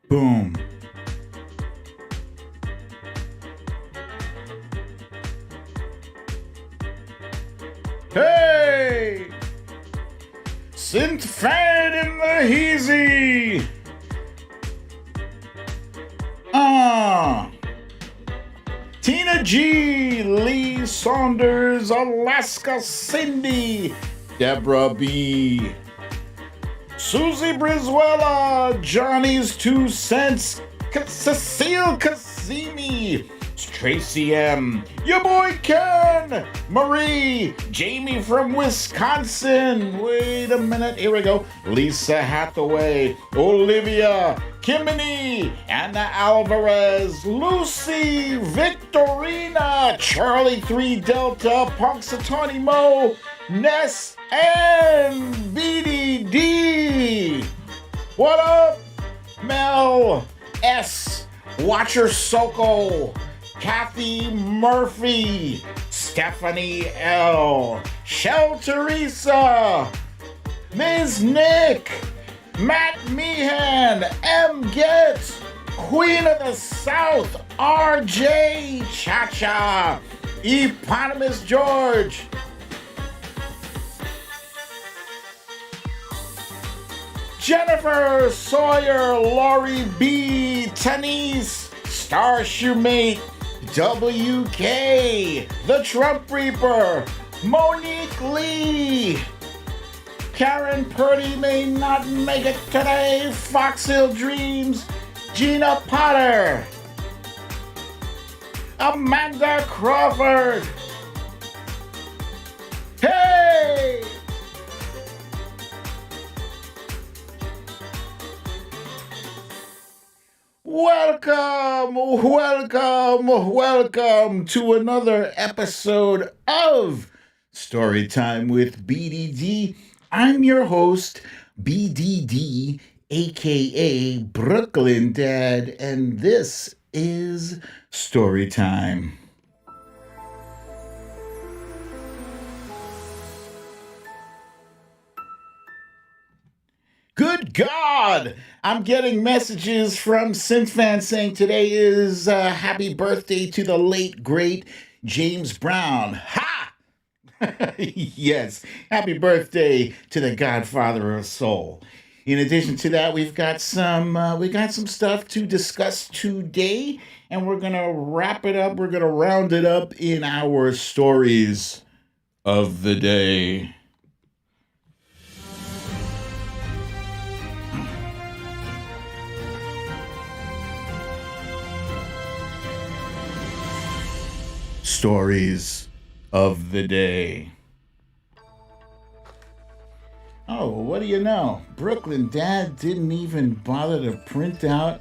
Boom. Hey! Synth fan in the heezy! Tina G, Lee Saunders, Alaska Cindy, Deborah B, Susie Brizuela, Johnny's 2 Cents, Cecile Kazimi, Tracy M, your boy Ken, Marie, Jamie from Wisconsin, wait a minute, here we go, Lisa Hathaway, Olivia, Kimini, Anna Alvarez, Lucy, Victorina, Charlie 3 Delta, Punxsutawney Mo, Ness, and BDD. What up, Mel S, Watcher Soko, Kathy Murphy, Stephanie L, Shell Teresa, Ms. Nick, Matt Meehan, M. Getz, Queen of the South, RJ Cha-Cha, Eponymous George, Jennifer Sawyer, Laurie B, Tanise, Star Shoemate, WK, The Trump Reaper, Monique Lee, Karen Purdy may not make it today, Foxhill Dreams, Gina Potter, Amanda Crawford. Hey! Welcome to another episode of Storytime with BDD. I'm your host, BDD, aka Brooklyn Dad, and this is Storytime. Good God! I'm getting messages from SynthFans saying today is happy birthday to the late, great James Brown. Ha! Yes, happy birthday to the Godfather of Soul. In addition to that, we've got some stuff to discuss today, and we're gonna wrap it up. We're gonna round it up in our stories of the day. Stories of the day. Oh, what do you know? Brooklyn Dad didn't even bother to print out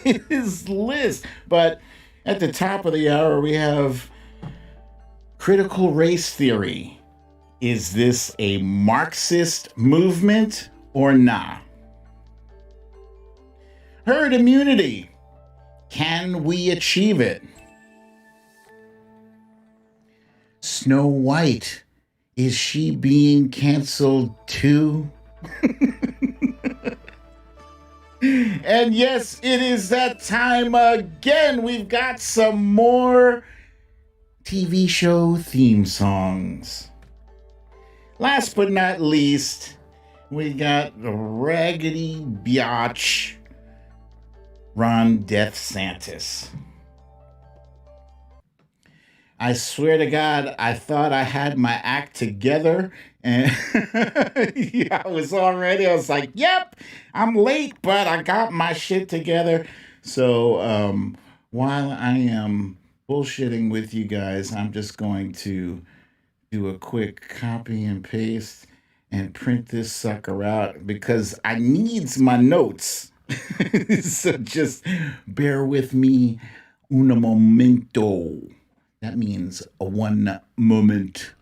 his list. But at the top of the hour, we have critical race theory. Is this a Marxist movement or not? Herd immunity. Can we achieve it? Snow White, is she being canceled too? And yes, it is that time again. We've got some more TV show theme songs. Last but not least, we got the Raggedy Biatch, Ron Death Santis. I swear to God, I thought I had my act together, and yeah, I was like, yep, I'm late, but I got my shit together. So while I am bullshitting with you guys, I'm just going to do a quick copy and paste and print this sucker out because I needs my notes. So just bear with me un momento. That means a one moment.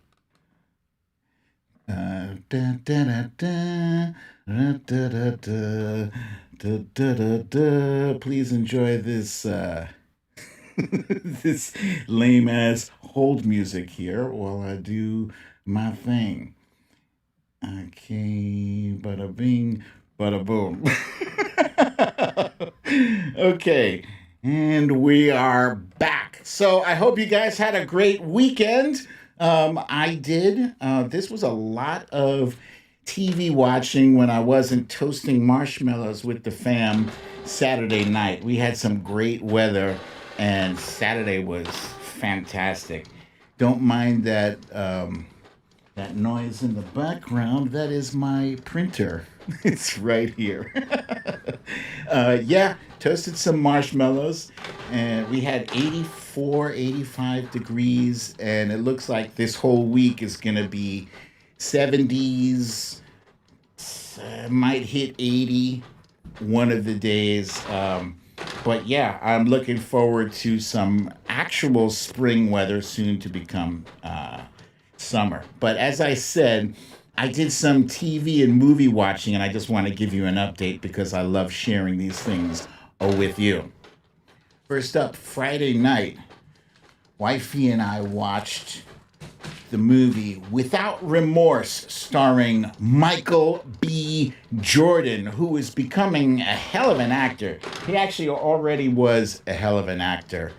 Please enjoy this this lame ass hold music here while I do my thing. Okay, bada bing, bada boom. Okay, and we are back. So I hope you guys had a great weekend. I did. This was a lot of TV watching when I wasn't toasting marshmallows with the fam Saturday night. We had some great weather, and Saturday was fantastic. Don't mind that noise in the background. That is my printer. It's right here. Yeah, toasted some marshmallows, and we had 84, 85 degrees, and it looks like this whole week is going to be 70s, might hit 80 one of the days. But yeah, I'm looking forward to some actual spring weather soon to become summer. But as I said, I did some TV and movie watching, and I just want to give you an update because I love sharing these things with you. First up, Friday night, wifey and I watched the movie Without Remorse, starring Michael B. Jordan, who is becoming a hell of an actor. He actually already was a hell of an actor.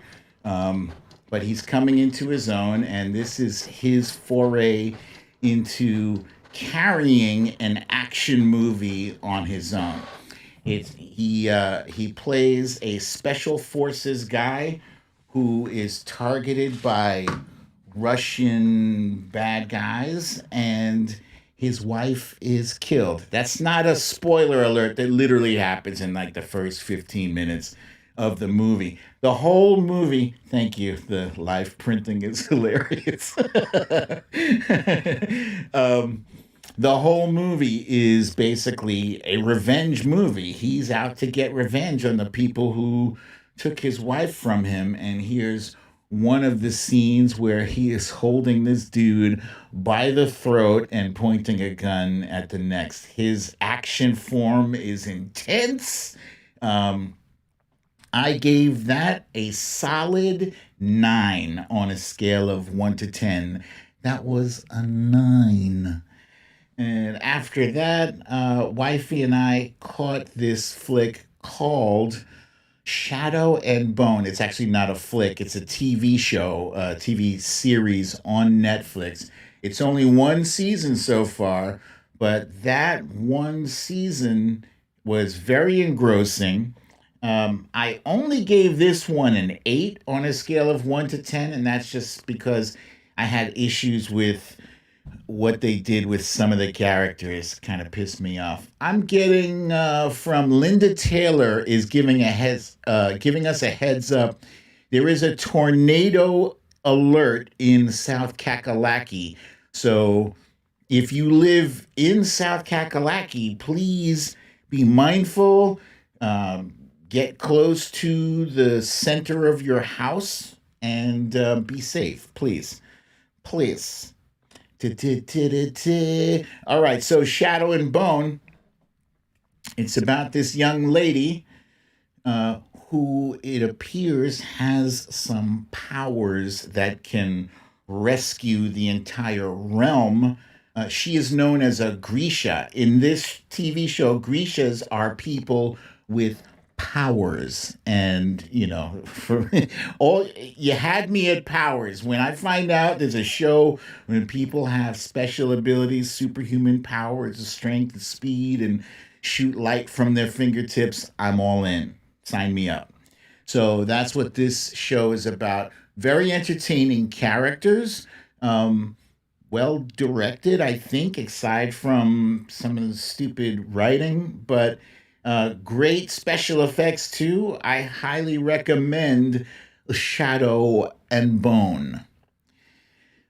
But he's coming into his own, and this is his foray into carrying an action movie on his own. He plays a special forces guy who is targeted by Russian bad guys, and his wife is killed. That's not a spoiler alert. That literally happens in like the first 15 minutes of the movie. The whole movie, thank you, the live printing is hilarious. The whole movie is basically a revenge movie. He's out to get revenge on the people who took his wife from him. And here's one of the scenes where he is holding this dude by the throat and pointing a gun at the next. His action form is intense. I gave that a solid 9 on a scale of 1 to 10. That was a 9. And after that, wifey and I caught this flick called Shadow and Bone. It's actually not a flick, it's a TV show, a TV series on Netflix. It's only one season so far, but that one season was very engrossing. I only gave this one an 8 on a scale of 1 to 10, and that's just because I had issues with what they did with some of the characters. Kind of pissed me off. I'm getting from Linda Taylor is giving us a heads up. There is a tornado alert in South Kakalaki. So if you live in South Kakalaki, please be mindful. Get close to the center of your house and be safe, please. Please. All right, so Shadow and Bone. It's about this young lady who it appears has some powers that can rescue the entire realm. She is known as a Grisha. In this TV show, Grishas are people with powers, and for all you had me at powers. When I find out there's a show when people have special abilities, superhuman powers, strength, speed, and shoot light from their fingertips, I'm all in. Sign me up. So that's what this show is about. Very entertaining characters, well directed, I think, aside from some of the stupid writing, but great special effects too. I highly recommend Shadow and Bone.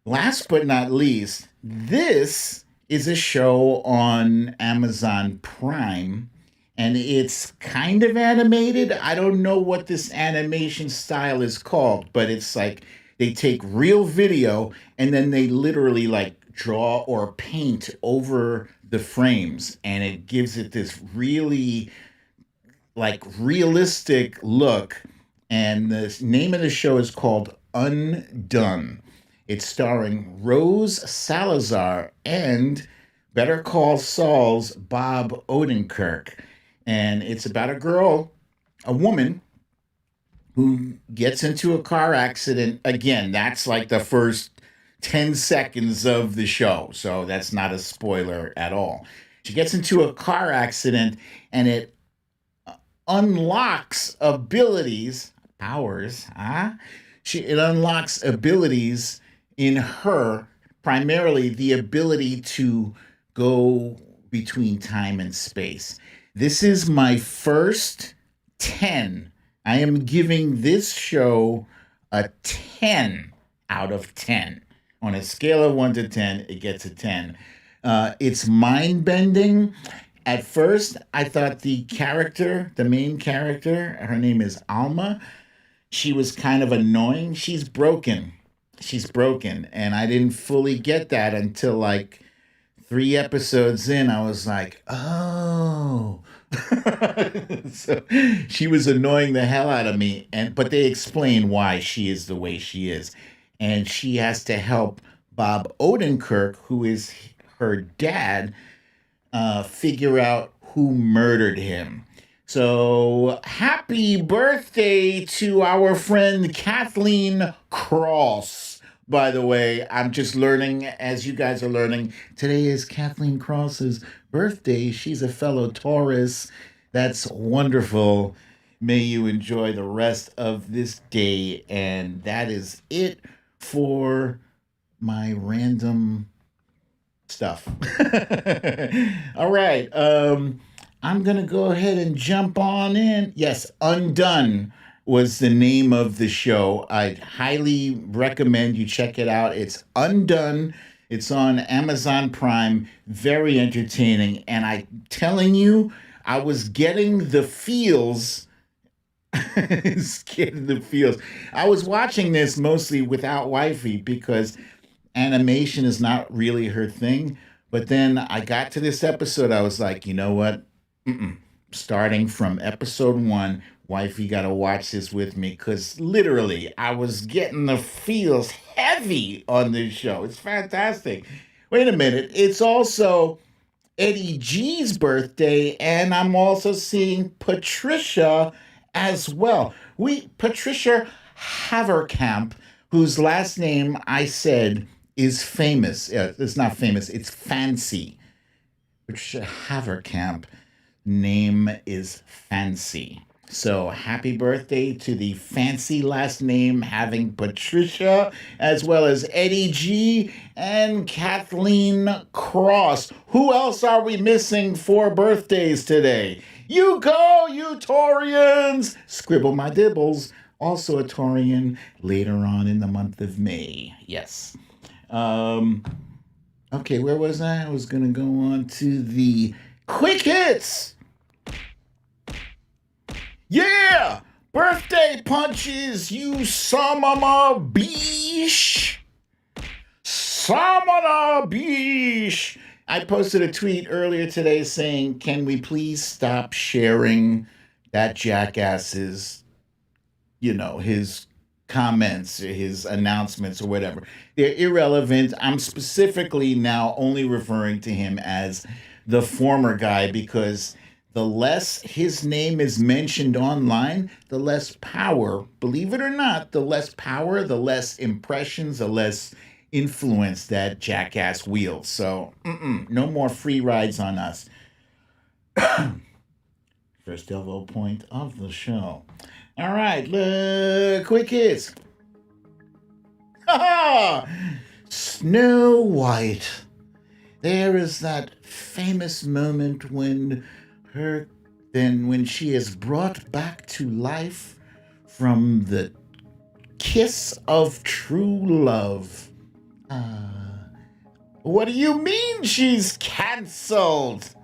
Last but not least, this is a show on Amazon Prime, and it's kind of animated. I don't know what this animation style is called, but it's like they take real video and then they literally like draw or paint over the frames, and it gives it this really like realistic look. And the name of the show is called Undone. It's starring Rose Salazar and Better Call Saul's Bob Odenkirk. And it's about a girl, a woman, who gets into a car accident. Again, that's like the first 10 seconds of the show. So that's not a spoiler at all. She gets into a car accident and it unlocks abilities, powers, huh? It unlocks abilities in her, primarily the ability to go between time and space. This is my first 10. I am giving this show a 10 out of 10. On a scale of 1 to 10, it gets a 10. It's mind bending. At first, I thought the main character, her name is Alma, she was kind of annoying. She's broken. She's broken. And I didn't fully get that until like 3 episodes in. I was like, oh. So she was annoying the hell out of me. But they explain why she is the way she is. And she has to help Bob Odenkirk, who is her dad, figure out who murdered him. So, happy birthday to our friend Kathleen Cross. By the way, I'm just learning, as you guys are learning, today is Kathleen Cross's birthday. She's a fellow Taurus. That's wonderful. May you enjoy the rest of this day. And that is it for my random stuff. All right. I'm going to go ahead and jump on in. Yes, Undone was the name of the show. I highly recommend you check it out. It's Undone. It's on Amazon Prime. Very entertaining. And I'm telling you, I was getting the feels. Getting the feels. I was watching this mostly without wifey because animation is not really her thing. But then I got to this episode. I was like, you know what? Starting from episode 1, wifey got to watch this with me because literally I was getting the feels heavy on this show. It's fantastic. Wait a minute. It's also Eddie G's birthday, and I'm also seeing Patricia as well. Patricia Haverkamp, whose last name I said is famous. It's not famous, it's fancy. Patricia Haverkamp name is fancy. So happy birthday to the fancy last name having Patricia, as well as Eddie G and Kathleen Cross. Who else are we missing for birthdays today? You go, you Taurians! Scribble my dibbles. Also a Taurian later on in the month of May. Yes. Okay, where was I? I was going to go on to the quick hits. Yeah! Birthday punches, you summoner beesh! Summoner beesh! I posted a tweet earlier today saying, can we please stop sharing that jackass's, his comments, his announcements, or whatever. They're irrelevant. I'm specifically now only referring to him as the former guy because the less his name is mentioned online, the less power, believe it or not, the less power, the less impressions, the less influence that jackass wields. So, no more free rides on us. First elbow point of the show. All right, quick hits. Snow White. There is that famous moment when she is brought back to life from the kiss of true love. What do you mean she's canceled?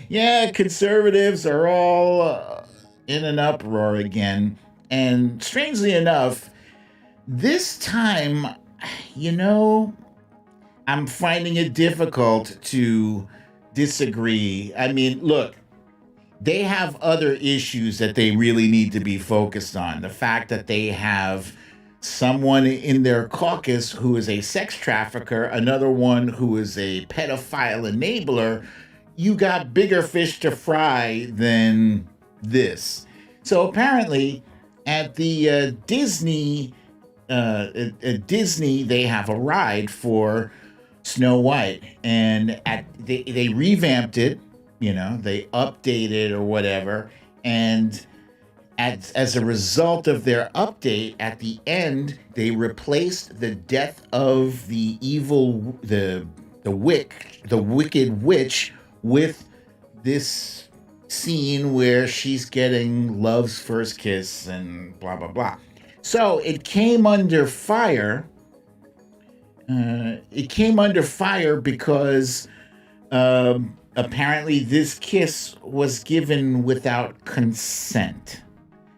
Yeah, conservatives are all in an uproar again. And strangely enough, this time, I'm finding it difficult to disagree. I mean, look, they have other issues that they really need to be focused on. The fact that they have someone in their caucus who is a sex trafficker, another one who is a pedophile enabler, you got bigger fish to fry than this. So apparently, at the at Disney, they have a ride for Snow White, and they revamped it. They updated or whatever, and as a result of their update, at the end, they replaced the death of the wicked witch with this scene where she's getting love's first kiss and blah blah blah. So it came under fire. It came under fire because apparently this kiss was given without consent.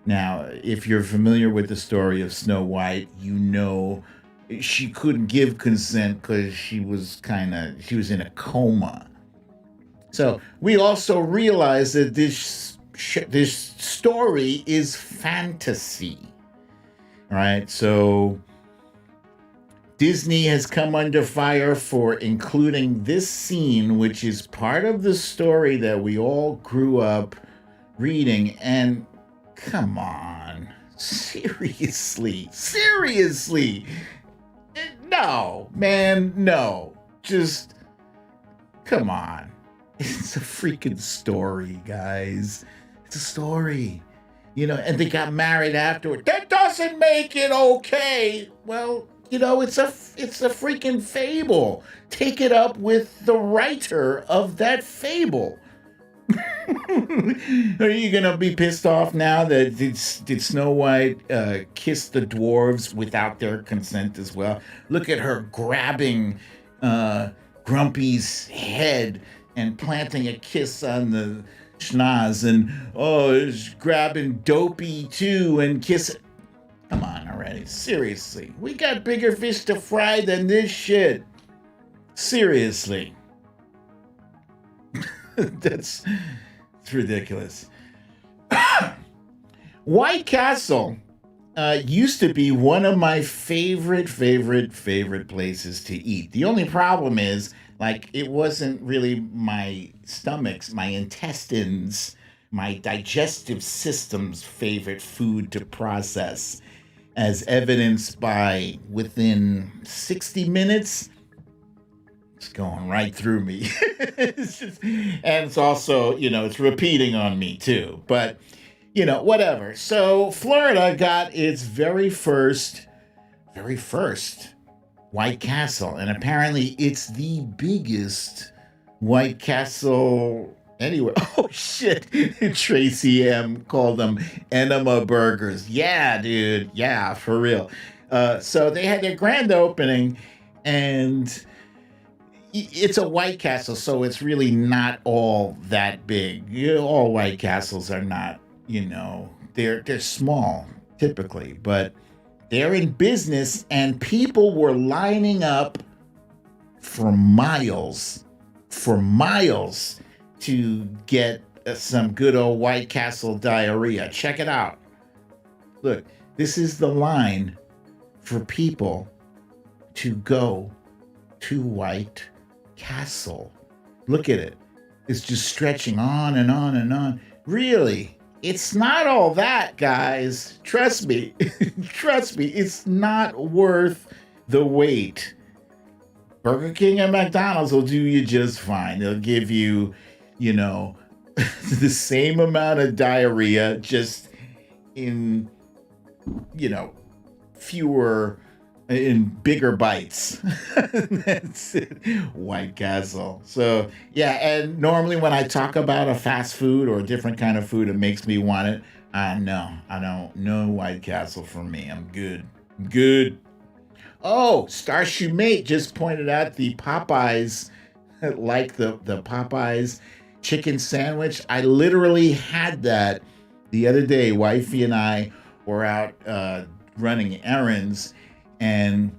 Now, if you're familiar with the story of Snow White, you know she couldn't give consent because she was in a coma. So we also realize that this story is fantasy, right? So Disney has come under fire for including this scene, which is part of the story that we all grew up reading. And come on, seriously, no, man, no, just come on. It's a freaking story, guys. It's a story, and they got married afterward. That doesn't make it okay. Well, it's a freaking fable. Take it up with the writer of that fable. Are you gonna be pissed off now that did Snow White kiss the dwarves without their consent as well? Look at her grabbing Grumpy's head and planting a kiss on the schnoz, and grabbing Dopey too and kissing. Come on already, seriously. We got bigger fish to fry than this shit. Seriously. It's ridiculous. White Castle used to be one of my favorite places to eat. The only problem is, it wasn't really my stomach's, my intestines, my digestive system's favorite food to process, as evidenced by within 60 minutes, it's going right through me. And it's also, it's repeating on me too. But, whatever. So Florida got its very first White Castle. And apparently it's the biggest White Castle anywhere. Oh, shit. Tracy M. called them enema burgers. Yeah, dude. Yeah, for real. So they had their grand opening, and it's a White Castle, so it's really not all that big. All White Castles are not, they're small typically, but they're in business, and people were lining up for miles to get some good old White Castle diarrhea. Check it out. Look, this is the line for people to go to White Castle. Look at it. It's just stretching on and on and on. Really, it's not all that, guys. Trust me. Trust me, it's not worth the wait. Burger King and McDonald's will do you just fine. They'll give you, the same amount of diarrhea, just in, bigger bites. That's it. White Castle. So, yeah, and normally when I talk about a fast food or a different kind of food, it makes me want it. I don't know White Castle for me. I'm good. Good. Oh, Starshoe Mate just pointed out the Popeyes, like the Popeyes chicken sandwich. I literally had that the other day. Wifey and I were out running errands, and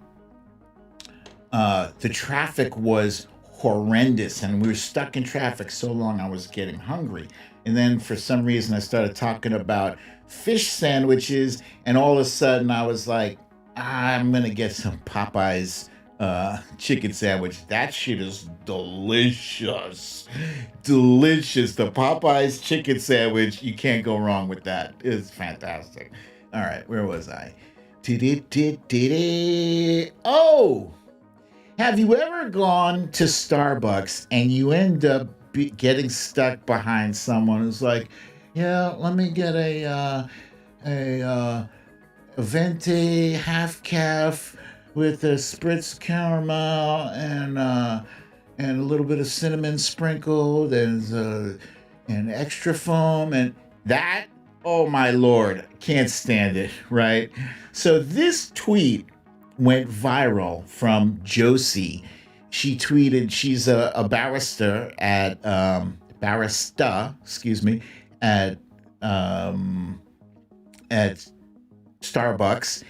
the traffic was horrendous, and we were stuck in traffic so long I was getting hungry. And then for some reason I started talking about fish sandwiches, and all of a sudden I was like, I'm gonna get some Popeyes chicken sandwich. That shit is delicious. Delicious. The Popeyes chicken sandwich, you can't go wrong with that. It's fantastic. All right, where was I? Oh, have you ever gone to Starbucks and you end up getting stuck behind someone who's like, yeah, let me get a venti half calf with a spritz caramel and a little bit of cinnamon sprinkled and extra foam and that. Oh my lord, can't stand it. Right. So this tweet went viral from Josie. She tweeted, she's a barrister at excuse me, at um, at Starbucks,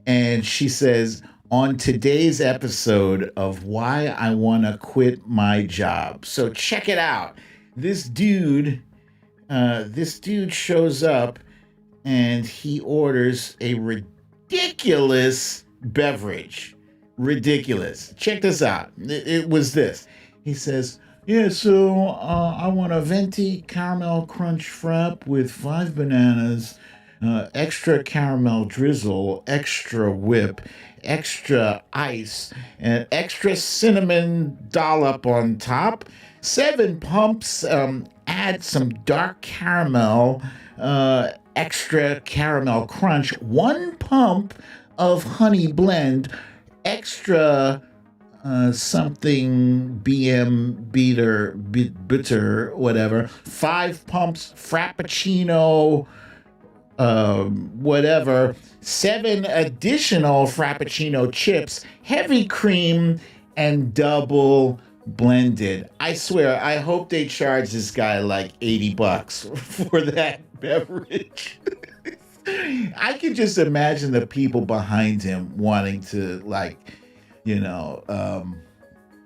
and she says, on today's episode of Why I Want to Quit My Job. So check it out. This dude shows up and he orders a ridiculous beverage. Ridiculous. Check this out. It was this. He says, yeah, so I want a venti caramel crunch frap with 5 bananas, extra caramel drizzle, extra whip, extra ice, and extra cinnamon dollop on top. 7 pumps, add some dark caramel, extra caramel crunch, 1 pump of honey blend, extra something bitter, whatever, 5 pumps frappuccino, whatever, 7 additional frappuccino chips, heavy cream, and double blended. I swear, I hope they charge this guy like $80 for that beverage. I could just imagine the people behind him wanting to, like,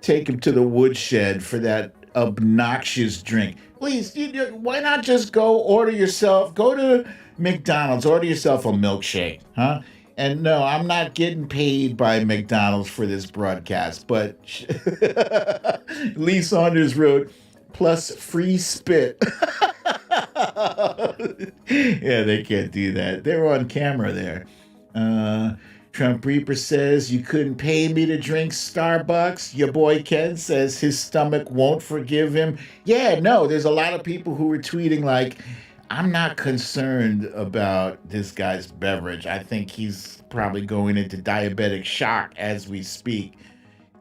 take him to the woodshed for that obnoxious drink. Please, why not just go to McDonald's, order yourself a milkshake, huh? And no, I'm not getting paid by McDonald's for this broadcast, but Lee Saunders wrote, plus free spit. Yeah, they can't do that. They were on camera there. Trump Reaper says, you couldn't pay me to drink Starbucks. Your boy Ken says his stomach won't forgive him. Yeah, no, there's a lot of people who were tweeting like, I'm not concerned about this guy's beverage. I think he's probably going into diabetic shock as we speak.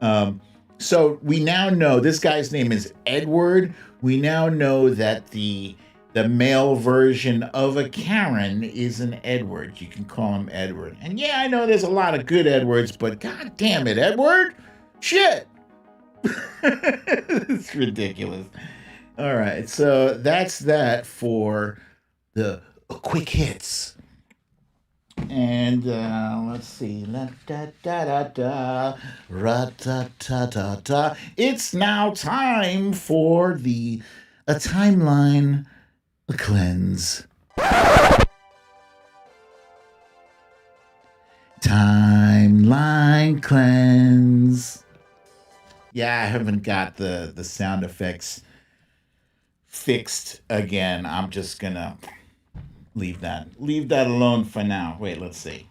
So we now know this guy's name is Edward. We now know that the male version of a Karen is an Edward. You can call him Edward. And yeah, I know there's a lot of good Edwards, but god damn it, Edward? Shit. It's ridiculous. All right, so that's that for the quick hits. And let's see. La, da, da, da, da, ra, da, da, da, da. It's now time for a timeline cleanse. Timeline cleanse. Yeah, I haven't got the sound effects fixed again. I'm just gonna leave that alone for now. Wait, let's see.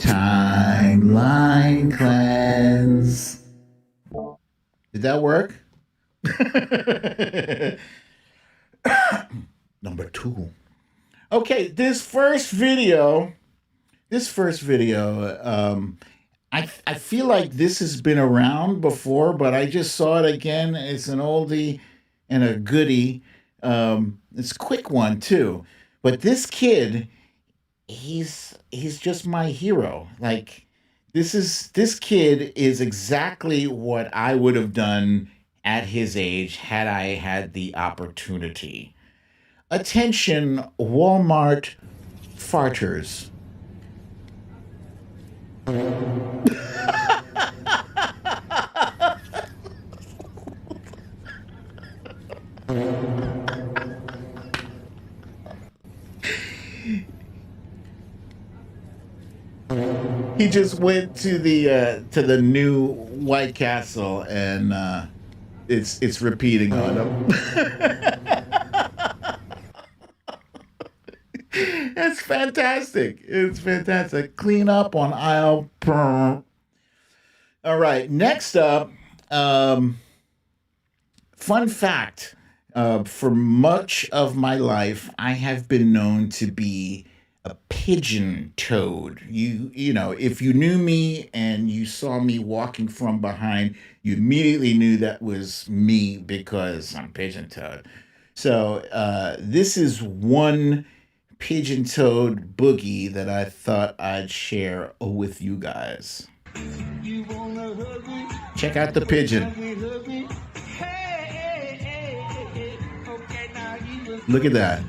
Timeline cleanse. Did that work? Number 2. Okay, this first video, I feel like this has been around before, but I just saw it again. It's an oldie and a goodie. It's a quick one too. But this kid, he's just my hero. Like this kid is exactly what I would have done at his age had I had the opportunity. Attention, Walmart farters. He just went to the new White Castle, and it's repeating on him. It's fantastic. It's fantastic. Clean up on aisle. All right. Next up, um, fun fact. For much of my life, I have been known to be a pigeon toad. You know, if you knew me and you saw me walking from behind, you immediately knew that was me because I'm pigeon toed. So this is one pigeon toed boogie that I thought I'd share with you guys. Check out the pigeon. Look at that.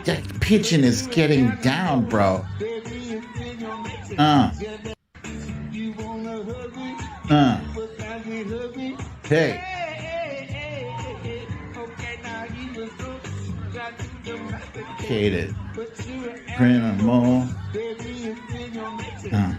That pigeon is getting down, bro. Uh, uh. Hey. Cated. Print a mole. Uh.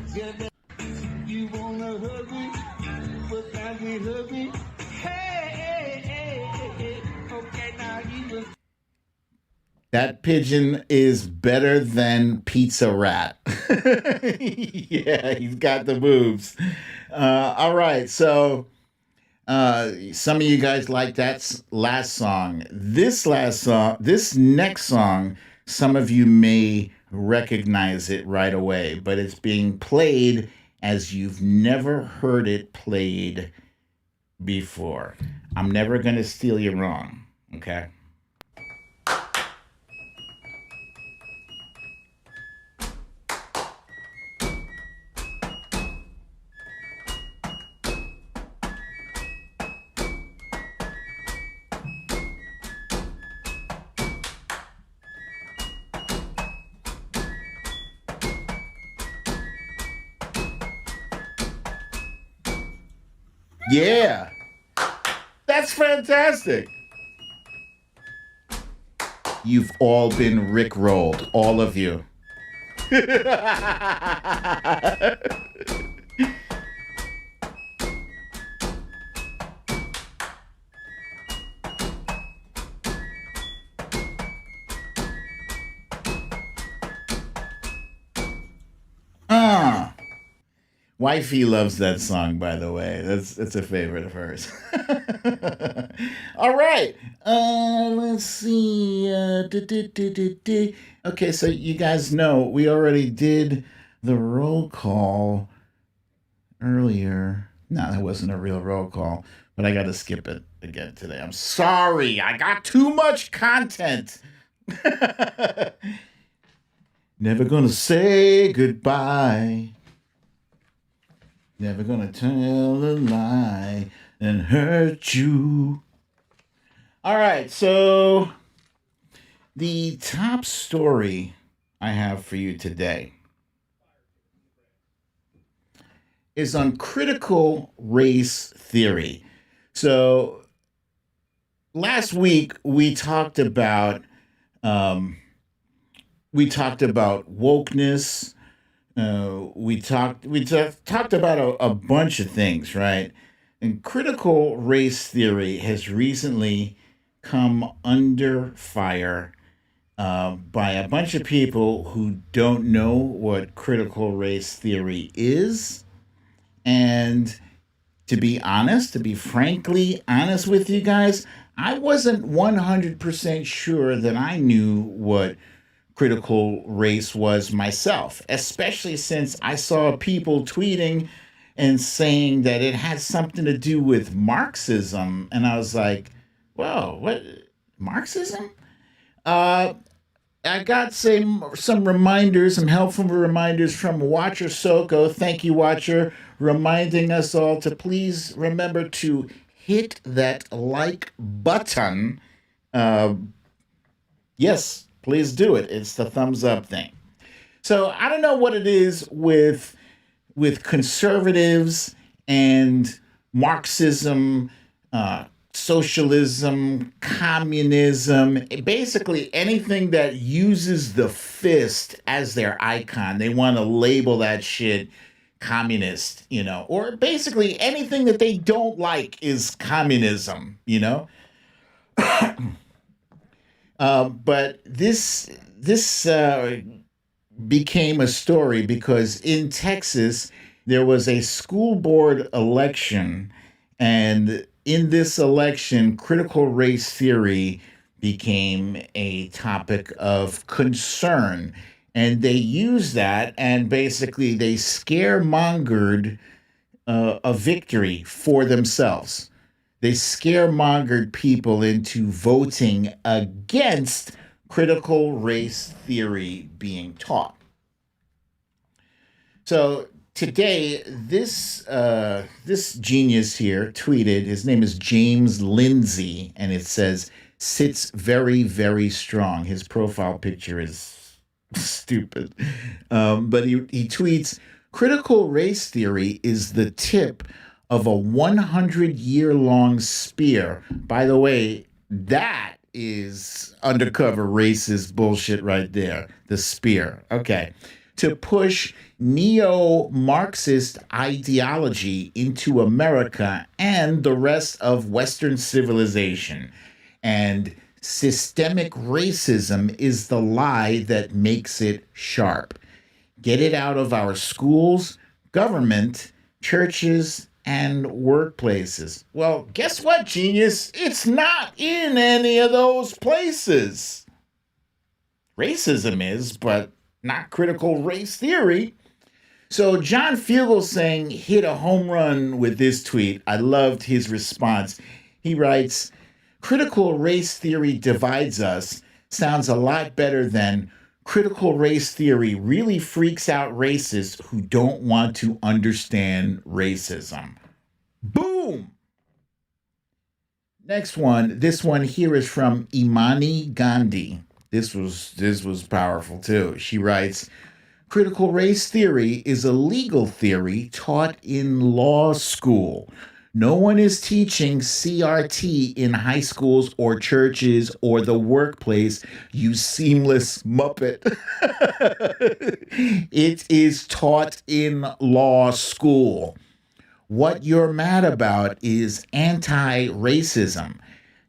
That pigeon is better than Pizza Rat. Yeah, he's got the moves. All right, so some of you guys like that last song. This next song, some of you may recognize it right away, but it's being played as you've never heard it played before. I'm never going to steal you wrong, okay? Yeah, that's fantastic. You've all been rickrolled, all of you. Ah, Wifey loves that song, by the way. That's a favorite of hers. All right. Let's see. Okay, so you guys know we already did the roll call earlier. No, that wasn't a real roll call, but I got to skip it again today. I'm sorry. I got too much content. Never gonna say goodbye. Never gonna tell a lie and hurt you. All right, so the top story I have for you today is on critical race theory. So last week um, we talked about wokeness. We talked about a bunch of things, right? And critical race theory has recently come under fire by a bunch of people who don't know what critical race theory is. And to be frankly honest with you guys, I wasn't 100% sure that I knew what critical race was myself, especially since I saw people tweeting and saying that it had something to do with Marxism. And I was like, whoa, what? Marxism? Uh, I got some reminders, some helpful reminders from Watcher Soko. Thank you, Watcher, reminding us all to please remember to hit that like button. Uh, yes, please do it. It's the thumbs up thing. So I don't know what it is with conservatives and Marxism, socialism, communism, basically anything that uses the fist as their icon. They want to label that shit communist, or basically anything that they don't like is communism. But this became a story because in Texas there was a school board election, and in this election, critical race theory became a topic of concern. And they used that, and basically they scaremongered a victory for themselves. They scaremongered people into voting against critical race theory being taught. So today, this genius here tweeted. His name is James Lindsay, and it says sits very, very strong. His profile picture is stupid, but he tweets: critical race theory is the tip of a 100-year-long spear. By the way, that is undercover racist bullshit right there. The spear. Okay. To push neo-Marxist ideology into America and the rest of Western civilization. And systemic racism is the lie that makes it sharp. Get it out of our schools, government, churches, and workplaces. Well, guess what, genius? It's not in any of those places. Racism is, but not critical race theory. So John Fugelsang hit a home run with this tweet. I loved his response. He writes, critical race theory divides us sounds a lot better than critical race theory really freaks out racists who don't want to understand racism. Boom! Next one. This one here is from Imani Gandhi. This was powerful too. She writes, critical race theory is a legal theory taught in law school. No one is teaching CRT in high schools or churches or the workplace, you seamless muppet. It is taught in law school. What you're mad about is anti-racism.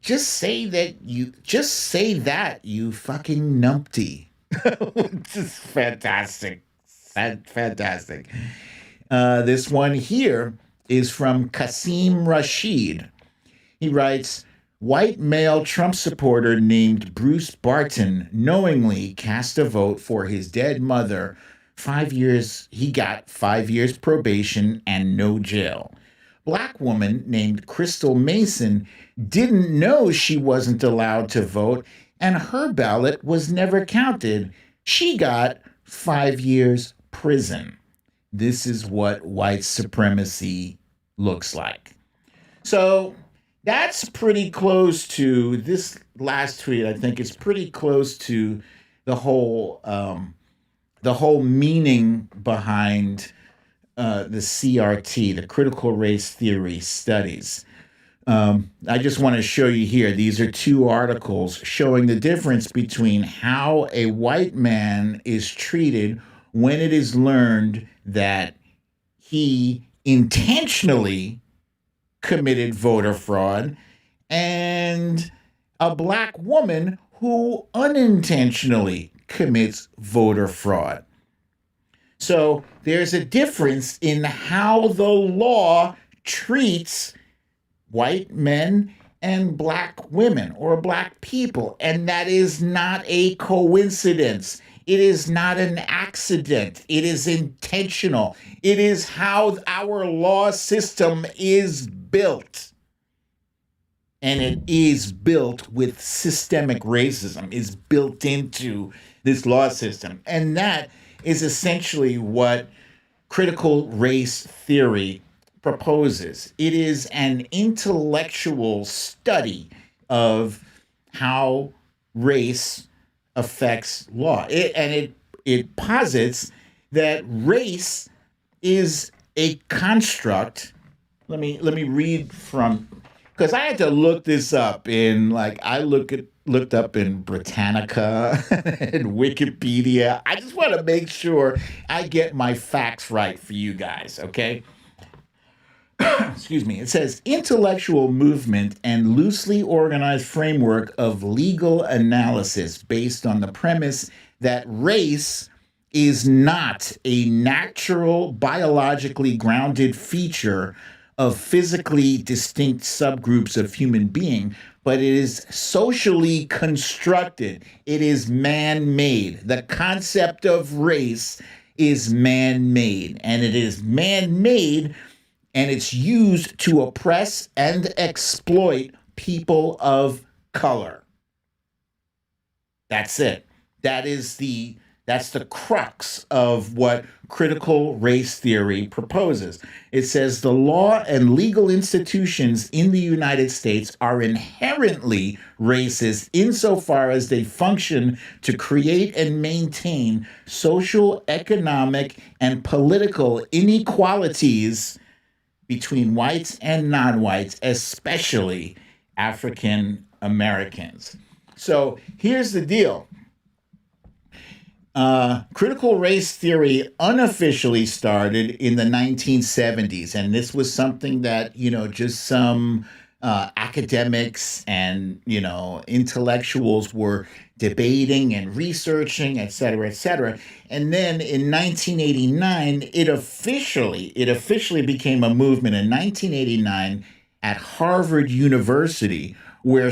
Just say that, you fucking numpty. Just fantastic. Fantastic. This one here is from Kasim Rashid. He writes, white male Trump supporter named Bruce Barton knowingly cast a vote for his dead mother. 5 years, he got 5 years probation and no jail. Black woman named Crystal Mason didn't know she wasn't allowed to vote, and her ballot was never counted. She got 5 years prison. This is what white supremacy looks like. So that's pretty close to this last tweet. I think it's pretty close to the whole meaning behind the CRT, the critical race theory studies. I just want to show you here. These are two articles showing the difference between how a white man is treated when it is learned that he intentionally committed voter fraud and a black woman who unintentionally commits voter fraud. So there's a difference in how the law treats white men and black women or black people. And that is not a coincidence. It is not an accident. It is intentional. It is how our law system is built. And it is built with systemic racism, is built into this law system. And that is essentially what critical race theory proposes. It is an intellectual study of how race affects law. It posits that race is a construct. Let me read from because I had to look this up in like looked up in Britannica and Wikipedia. I just want to make sure I get my facts right for you guys, okay? Excuse me. It says intellectual movement and loosely organized framework of legal analysis based on the premise that race is not a natural, biologically grounded feature of physically distinct subgroups of human being, but it is socially constructed. It is man made. The concept of race is man made, and it is man made and it's used to oppress and exploit people of color. That's it. That is that's the crux of what critical race theory proposes. It says the law and legal institutions in the United States are inherently racist insofar as they function to create and maintain social, economic, and political inequalities between whites and non-whites, especially African Americans. So here's the deal. Critical race theory unofficially started in the 1970s, and this was something that, just some academics and, intellectuals were debating and researching, et cetera, et cetera. And then in 1989, it officially became a movement in 1989 at Harvard University, where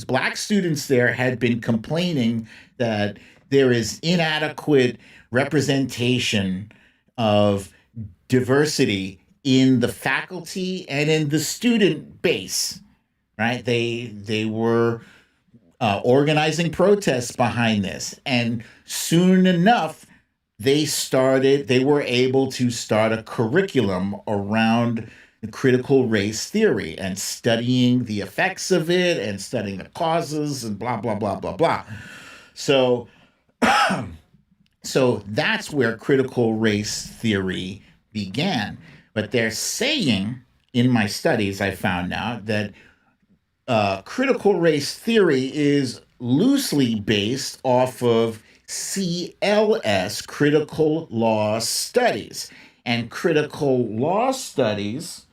black students there had been complaining that there is inadequate representation of diversity in the faculty and in the student base, right? They were organizing protests behind this, and soon enough, they were able to start a curriculum around critical race theory and studying the effects of it and studying the causes and blah blah blah blah blah. So so that's where critical race theory began. But they're saying, in my studies, I found out that critical race theory is loosely based off of CLS, critical law studies. And critical law studies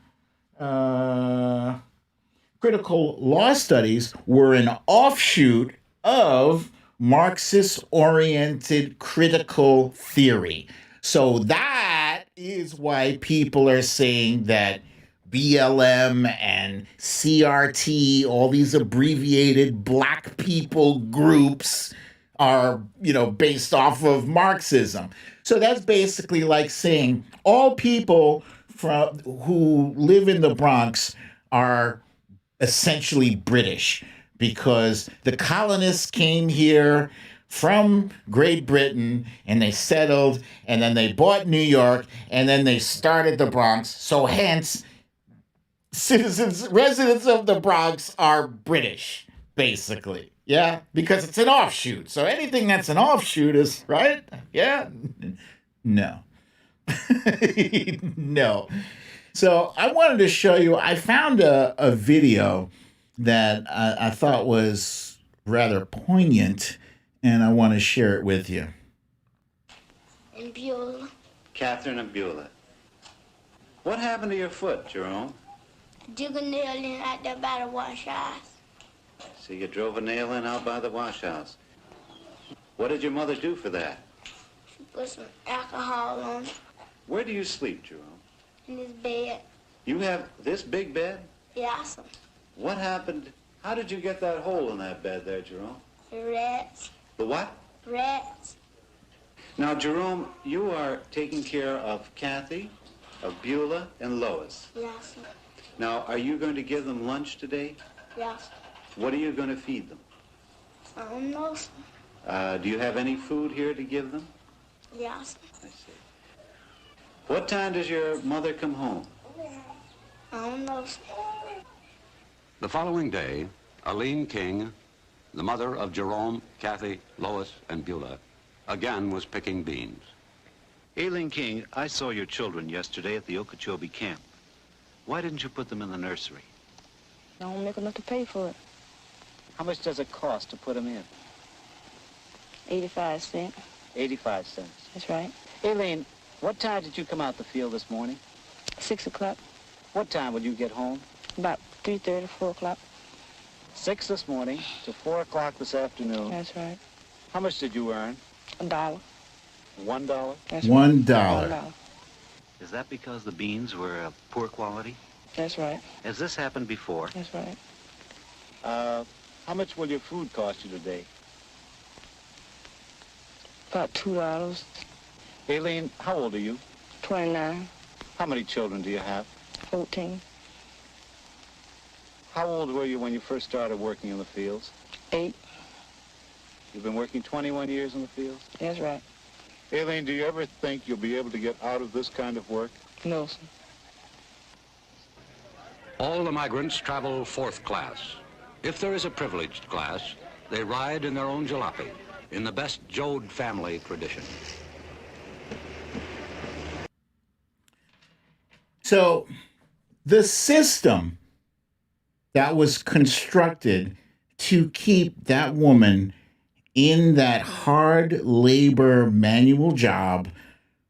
were an offshoot of Marxist oriented critical theory. So that is why people are saying that BLM and CRT, all these abbreviated black people groups are, based off of Marxism. So that's basically like saying all people who live in the Bronx are essentially British because the colonists came here from Great Britain and they settled and then they bought New York and then they started the Bronx. So hence, residents of the Bronx are British, basically. Yeah, because it's an offshoot. So anything that's an offshoot is, right? Yeah? No. No. So I wanted to show you, I found a video that I thought was rather poignant, and I want to share it with you. And Beulah. Catherine and Beulah. What happened to your foot, Jerome? Dig a nail in out there by the wash house. So you drove a nail in out by the wash house. What did your mother do for that? She put some alcohol on it. Where do you sleep, Jerome? In his bed. You have this big bed? Yes. What happened? How did you get that hole in that bed there, Jerome? The rats. The what? Rats. Now, Jerome, you are taking care of Kathy, of Beulah, and Lois. Yes. Now, are you going to give them lunch today? Yes. What are you going to feed them? I don't know. Do you have any food here to give them? Yes. I see. What time does your mother come home? I don't know. The following day, Aline King, the mother of Jerome, Kathy, Lois, and Beulah, again was picking beans. Aileen King, I saw your children yesterday at the Okeechobee camp. Why didn't you put them in the nursery? I don't make enough to pay for it. How much does it cost to put them in? 85 cents. 85 cents. That's right. Aileen, what time did you come out the field this morning? 6 o'clock. What time will you get home? About 3:30, 4 o'clock. 6 this morning to 4 o'clock this afternoon. That's right. How much did you earn? $1. $1? That's $1. $1. Is that because the beans were of poor quality? That's right. Has this happened before? That's right. How much will your food cost you today? About $2. Aileen, how old are you? 29. How many children do you have? 14. How old were you when you first started working in the fields? 8. You've been working 21 years in the fields? That's right. Aileen, do you ever think you'll be able to get out of this kind of work? No, sir. All the migrants travel fourth class. If there is a privileged class, they ride in their own jalopy, in the best Jode family tradition. So the system that was constructed to keep that woman in that hard labor manual job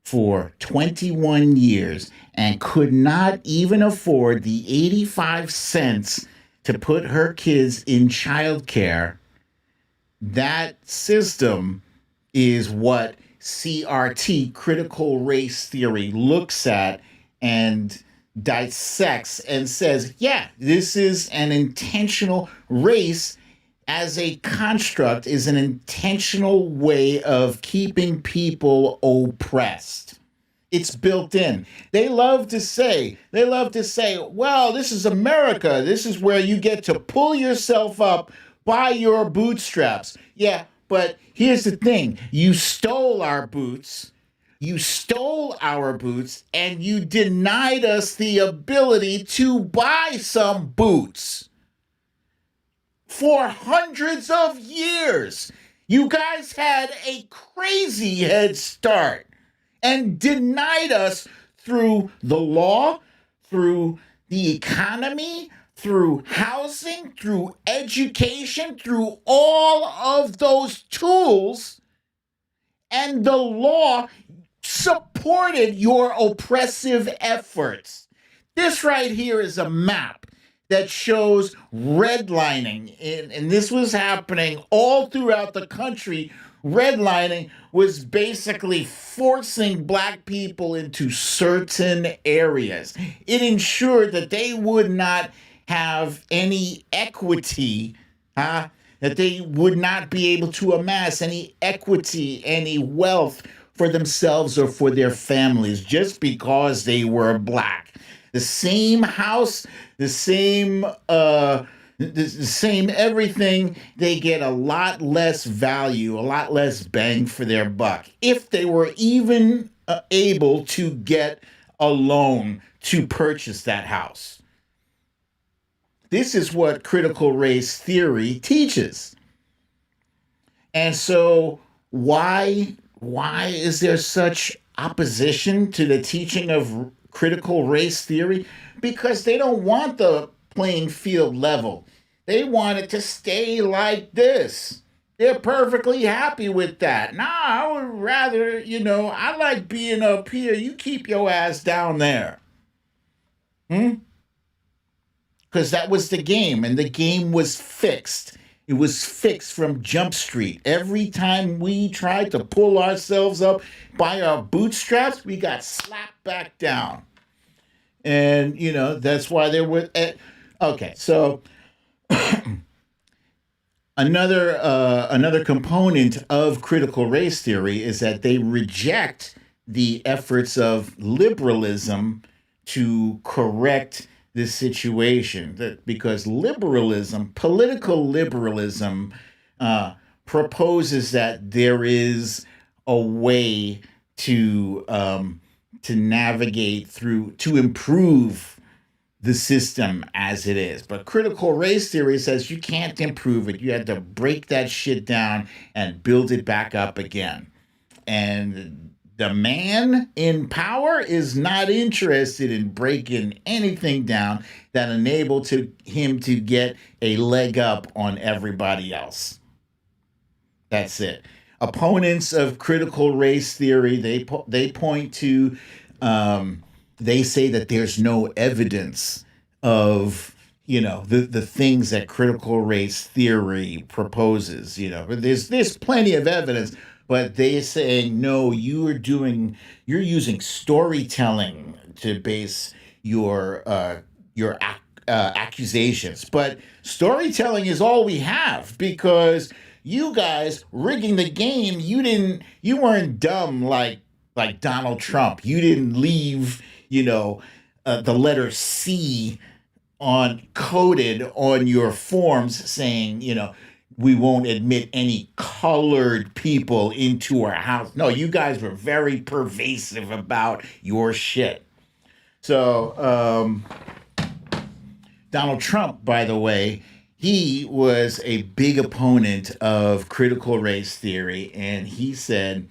for 21 years and could not even afford the 85 cents to put her kids in childcare, that system is what CRT, critical race theory, looks at and dissects and says, yeah, this is an intentional race as a construct, is an intentional way of keeping people oppressed. It's built in. They love to say, well, this is America. This is where you get to pull yourself up by your bootstraps. Yeah, but here's the thing. You stole our boots. You stole our boots, and you denied us the ability to buy some boots. For hundreds of years, you guys had a crazy head start and denied us through the law, through the economy, through housing, through education, through all of those tools. And the law supported your oppressive efforts. This right here is a map that shows redlining, and this was happening all throughout the country. Redlining was basically forcing black people into certain areas. It ensured that they would not have any equity, that they would not be able to amass any equity, any wealth for themselves or for their families just because they were black. The same house, the same everything, they get a lot less value, a lot less bang for their buck, if they were even able to get a loan to purchase that house. This is what critical race theory teaches. And so why is there such opposition to the teaching of critical race theory? Because they don't want the playing field level. They want it to stay like this. They're perfectly happy with that. Nah, I would rather, I like being up here. You keep your ass down there. Because that was the game, and the game was fixed. It was fixed from Jump Street. Every time we tried to pull ourselves up by our bootstraps, we got slapped back down. And, that's why there were... Okay, so another component of critical race theory is that they reject the efforts of liberalism to correct this situation, because liberalism, political liberalism, proposes that there is a way to navigate through, to improve the system as it is. But critical race theory says you can't improve it. You have to break that shit down and build it back up again. And the man in power is not interested in breaking anything down that enable him to get a leg up on everybody else. That's it. Opponents of critical race theory, they point to, they say that there's no evidence of the things that critical race theory proposes. There's plenty of evidence, but they're saying no. You're using storytelling to base your accusations, but storytelling is all we have because you guys rigging the game. You weren't dumb like Donald Trump. You didn't leave the letter C on coded on your forms saying, we won't admit any colored people into our house. No, you guys were very pervasive about your shit. So, Donald Trump, by the way, he was a big opponent of critical race theory, and he said,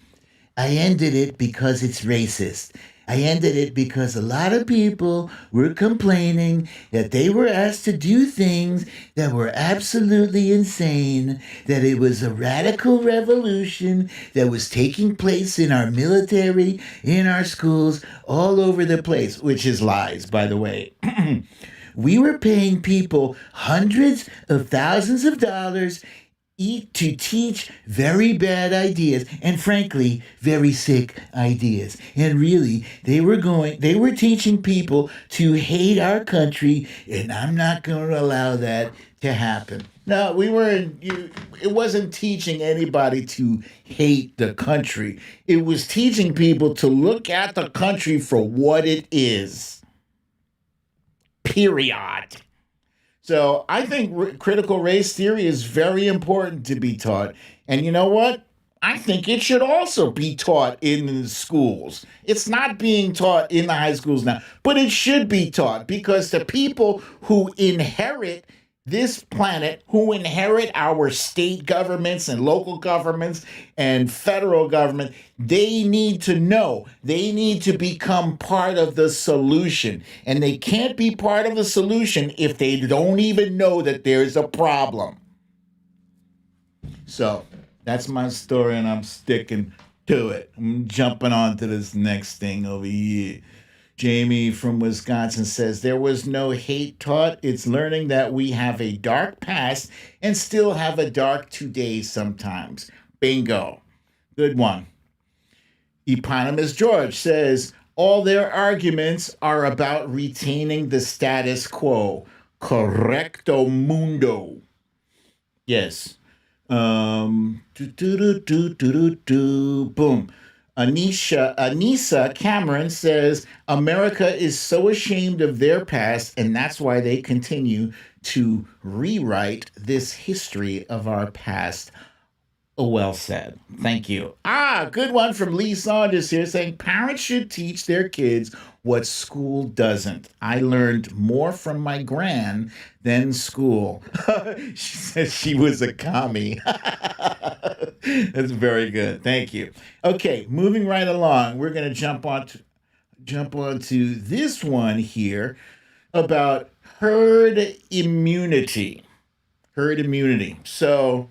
I ended it because it's racist. I ended it because a lot of people were complaining that they were asked to do things that were absolutely insane, that it was a radical revolution that was taking place in our military, in our schools, all over the place, which is lies, by the way. We were paying people hundreds of thousands of dollars to teach very bad ideas and frankly very sick ideas. And really they were teaching people to hate our country, and I'm not going to allow that to happen. No, it wasn't teaching anybody to hate the country. It was teaching people to look at the country for what it is. Period. So I think critical race theory is very important to be taught. And you know what? I think it should also be taught in the schools. It's not being taught in the high schools now, but it should be taught because the people who inherit this planet, who inherit our state governments and local governments and federal government, they need to know. They need to become part of the solution. And they can't be part of the solution if they don't even know that there's a problem. So that's my story, and I'm sticking to it. I'm jumping on to this next thing over here. Jamie from Wisconsin says, there was no hate taught. It's learning that we have a dark past and still have a dark today sometimes. Bingo. Good one. Eponymous George says, all their arguments are about retaining the status quo. Correcto mundo. Yes. Boom. Anissa Cameron says, America is so ashamed of their past, and that's why they continue to rewrite this history of our past. Oh, well said. Thank you. Good one from Lee Saunders here saying, parents should teach their kids what school doesn't. I learned more from my gran than school. She says she was a commie. That's very good. Thank you. Okay, moving right along. We're going to jump onto this one here about herd immunity. Herd immunity. So,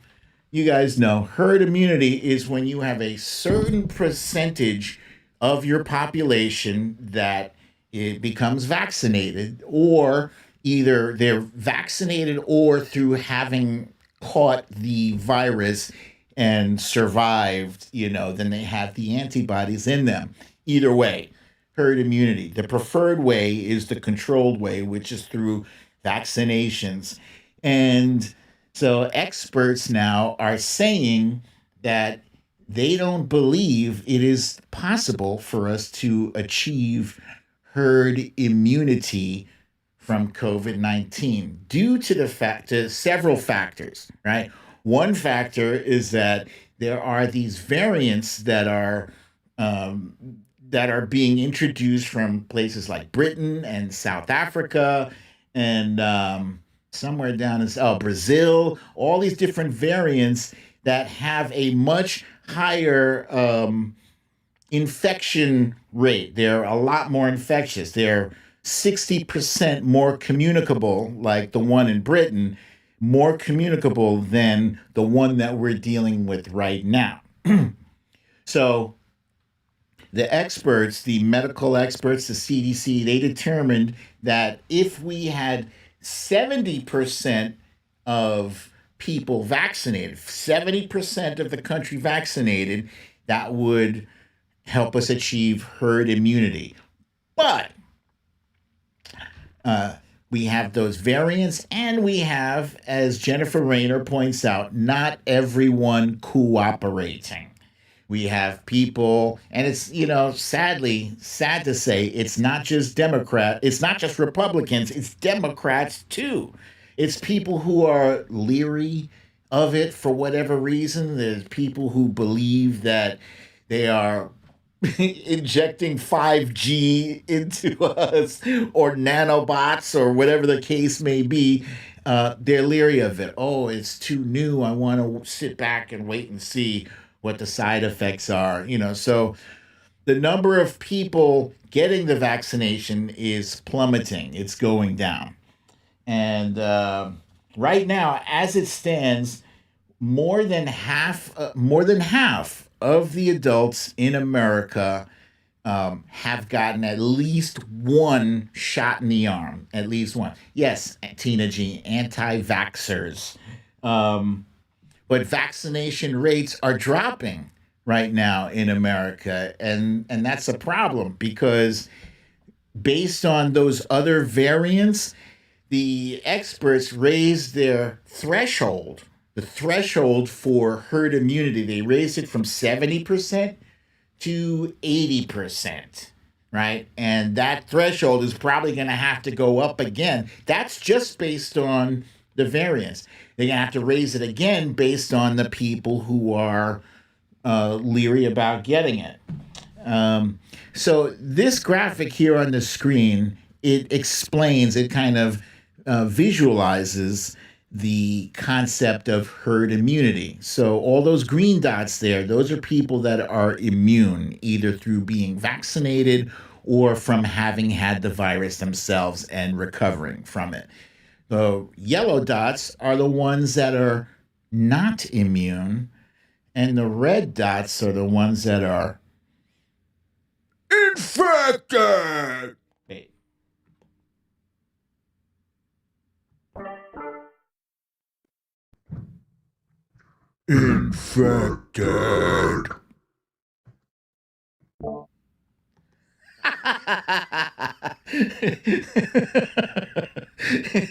you guys know herd immunity is when you have a certain percentage of your population that it becomes vaccinated, or either they're vaccinated or through having caught the virus and survived, then they have the antibodies in them. Either way, herd immunity. The preferred way is the controlled way, which is through vaccinations. And so experts now are saying that they don't believe it is possible for us to achieve herd immunity from COVID-19 due to several factors, right? One factor is that there are these variants that are being introduced from places like Britain and South Africa and somewhere down in Brazil, all these different variants that have a much higher infection rate. They're a lot more infectious. They're 60% more communicable, like the one in Britain, more communicable than the one that we're dealing with right now. So the experts, the medical experts, the CDC, they determined that if we had 70% of people vaccinated, 70% of the country vaccinated, that would help us achieve herd immunity. But we have those variants, and we have, as Jennifer Rayner points out, not everyone cooperating. We have people, and it's, sadly, sad to say, it's not just it's not just Republicans, it's Democrats too. It's people who are leery of it for whatever reason. There's people who believe that they are injecting 5G into us or nanobots or whatever the case may be. They're leery of it. Oh, it's too new. I want to sit back and wait and see what the side effects are. So the number of people getting the vaccination is plummeting. It's going down. And right now, as it stands, more than half of the adults in America have gotten at least one shot in the arm. At least one. Yes, Tina G, anti-vaxxers. But vaccination rates are dropping right now in America. And that's a problem because based on those other variants, the experts raised their threshold, the threshold for herd immunity. They raised it from 70% to 80%, right? And that threshold is probably going to have to go up again. That's just based on the variants. They're going to have to raise it again based on the people who are leery about getting it. So this graphic here on the screen, it explains, it kind of visualizes the concept of herd immunity. So all those green dots there, those are people that are immune, either through being vaccinated or from having had the virus themselves and recovering from it. The yellow dots are the ones that are not immune, and the red dots are the ones that are infected. Wait. Infected.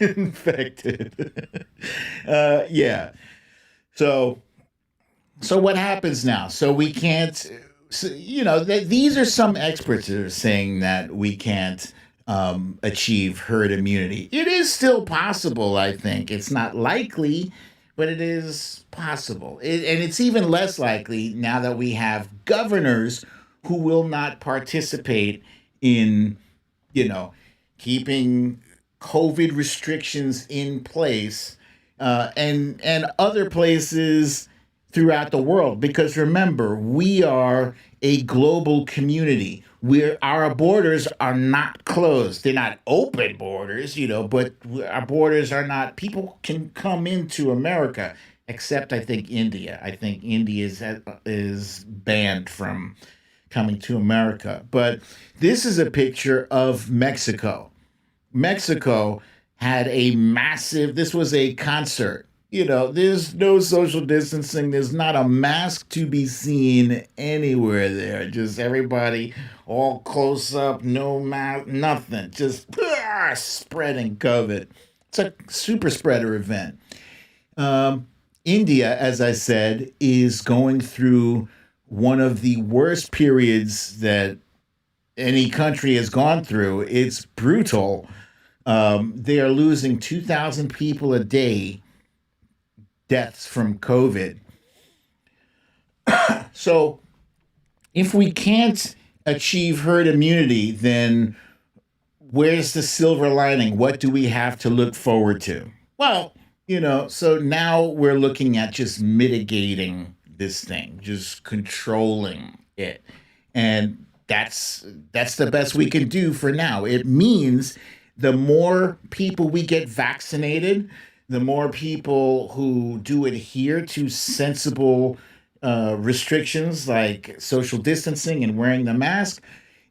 Infected. Yeah. So what happens now? So we can't. So, these are some experts that are saying that we can't achieve herd immunity. It is still possible. I think it's not likely, but it is possible. And it's even less likely now that we have governors who will not participate in, keeping COVID restrictions in place, and other places throughout the world. Because remember, we are a global community. Our borders are not closed. They're not open borders, but our borders are not. People can come into America, except I think India. I think India is banned from coming to America. But this is a picture of Mexico. Mexico had a massive, this was a concert. There's no social distancing. There's not a mask to be seen anywhere there. Just everybody all close up, no mask, nothing. Just spreading COVID. It's a super spreader event. India, as I said, is going through one of the worst periods that any country has gone through. It's brutal. They are losing 2,000 people a day, deaths from COVID. So if we can't achieve herd immunity, then where's the silver lining? What do we have to look forward to? Well, so now we're looking at just mitigating this thing, just controlling it. And that's the best we can do for now. It means the more people we get vaccinated, the more people who do adhere to sensible restrictions like social distancing and wearing the mask,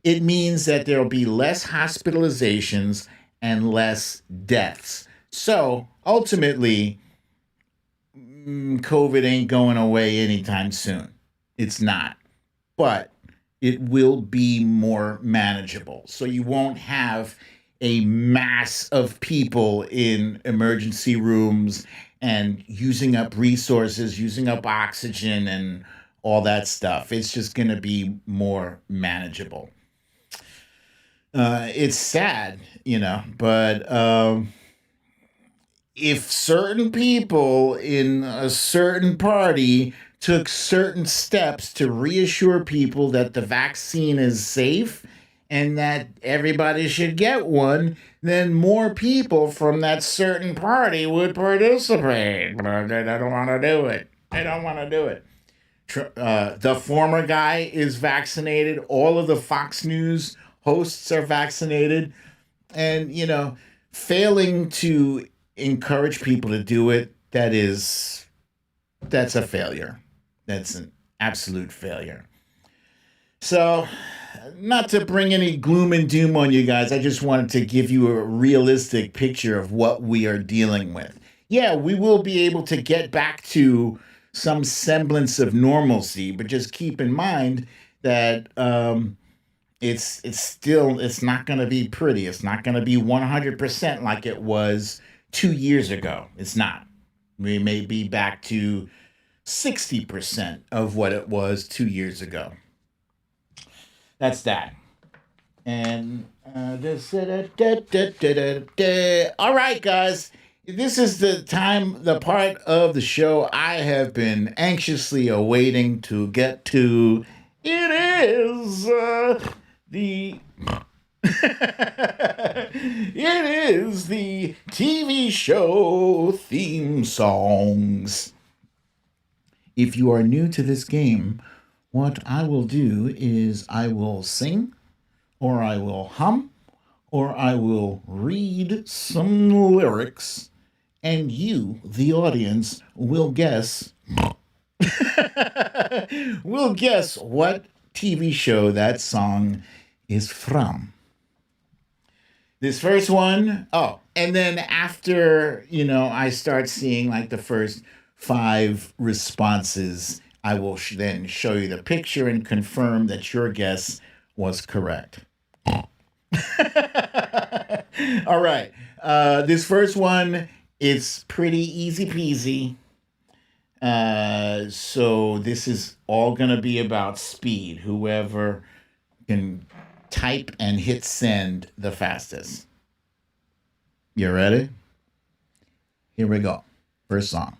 it means that there will be less hospitalizations and less deaths. So ultimately, COVID ain't going away anytime soon. It's not. But it will be more manageable. So you won't have a mass of people in emergency rooms and using up resources, using up oxygen and all that stuff. It's just going to be more manageable. It's sad, but if certain people in a certain party took certain steps to reassure people that the vaccine is safe and that everybody should get one, then more people from that certain party would participate. But they don't want to do it. The former guy is vaccinated. All of the Fox News hosts are vaccinated. And, failing to encourage people to do it, that's a failure. That's an absolute failure. So, not to bring any gloom and doom on you guys, I just wanted to give you a realistic picture of what we are dealing with. Yeah, we will be able to get back to some semblance of normalcy, but just keep in mind that it's not going to be pretty. It's not going to be 100% like it was 2 years ago. It's not. We may be back to 60% of what it was 2 years ago. That's that. And all right, guys. This is the part of the show I have been anxiously awaiting to get to. It is the it is the TV show theme songs. If you are new to this game, what I will do is I will sing, or I will hum, or I will read some lyrics, and you, the audience, will guess what TV show that song is from. This first one, and then after, I start seeing like the first 5 responses, I will then show you the picture and confirm that your guess was correct. All right. This first one, it's pretty easy peasy. So this is all going to be about speed. Whoever can type and hit send the fastest. You ready? Here we go. First song.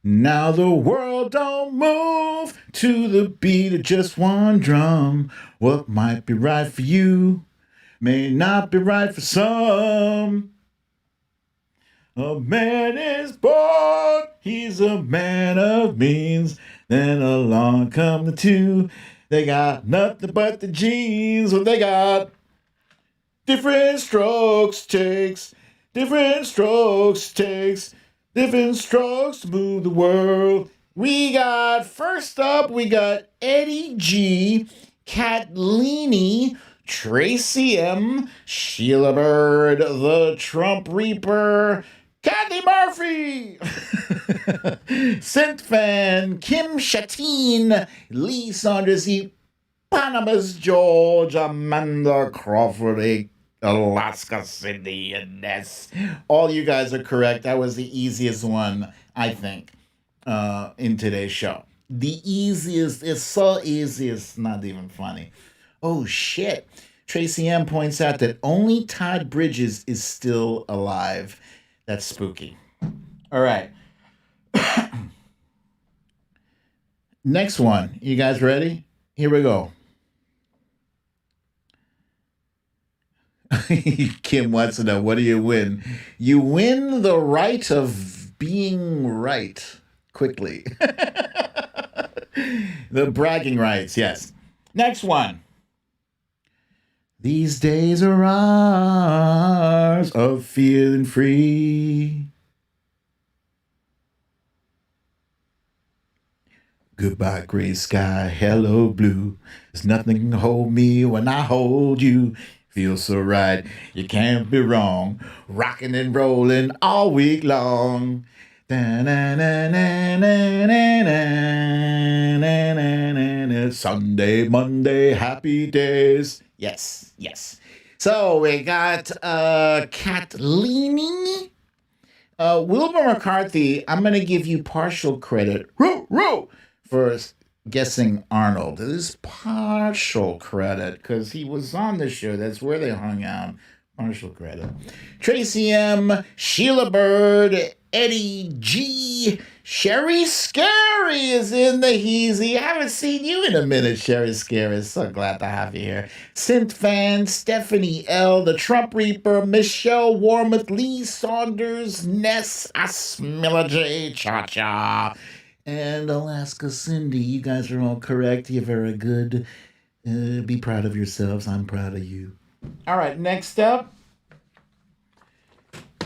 Now the world don't move to the beat of just one drum. What might be right for you may not be right for some. A man is born, he's a man of means. Then along come the two. They got nothing but the genes. Well, they got different strokes takes to move the world. First up, we got Eddie G, Catlini, Tracy M, Sheila Bird, the Trump Reaper, Kathy Murphy, Synth Fan, Kim Shatine, Lee Saunders E, Panama's George, Amanda Crawford, Alaska City, and Ness. All you guys are correct. That was the easiest one, I think, in today's show. The easiest. It's so easy, it's not even funny. Oh, shit. Tracy M points out that only Todd Bridges is still alive. That's spooky. All right. Next one. You guys ready? Here we go. Kim wants to know, what do you win? You win the right of being right quickly. The bragging rights, yes. Next one. These days are ours of feeling free. Goodbye, gray sky, hello, blue. There's nothing can hold me when I hold you. Feels so right, you can't be wrong. Rocking and rolling all week long. Sunday, Monday, happy days. Yes, yes. So we got Cat leaning. Wilbur McCarthy, I'm going to give you partial credit for guessing Arnold. It is partial credit because he was on the show. That's where they hung out. Partial credit. Tracy M., Sheila Bird, Eddie G., Sherry Scary is in the heezy. I haven't seen you in a minute, Sherry Scary. So glad to have you here. Synth Fan, Stephanie L., The Trump Reaper, Michelle Warmouth, Lee Saunders, Ness, Asmilla J. Cha-Cha, and Alaska Cindy. You guys are all correct. You're very good. Be proud of yourselves. I'm proud of you. All right, next up.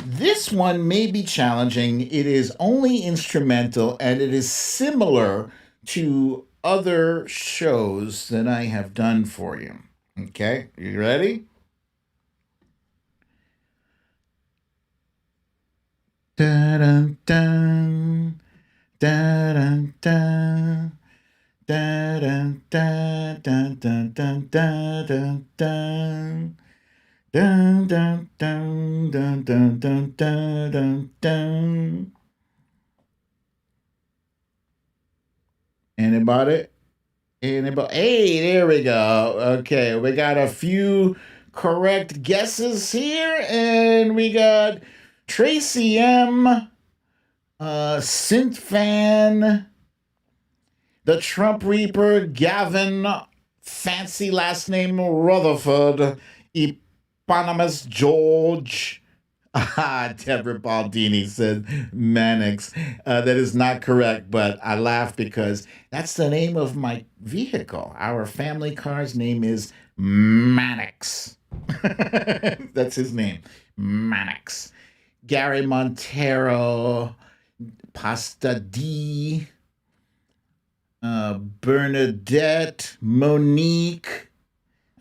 This one may be challenging. It is only instrumental and it is similar to other shows that I have done for you. Okay, you ready? Da-dun, dun, da-dun, dun. Da-dun, dun, dun, dun, dun, dun, dun. Dun, dun, dun, dun, dun, dun, dun, dun, dun. Anybody? Anybody? Hey, there we go. Okay, we got a few correct guesses here, and we got Tracy M., Synth Fan, The Trump Reaper, Gavin, fancy last name Rutherford, Eponymous George. Deborah Baldini said Mannix. That is not correct, but I laugh because that's the name of my vehicle. Our family car's name is Mannix. That's his name, Mannix. Gary Montero, Pasta D, Bernadette, Monique.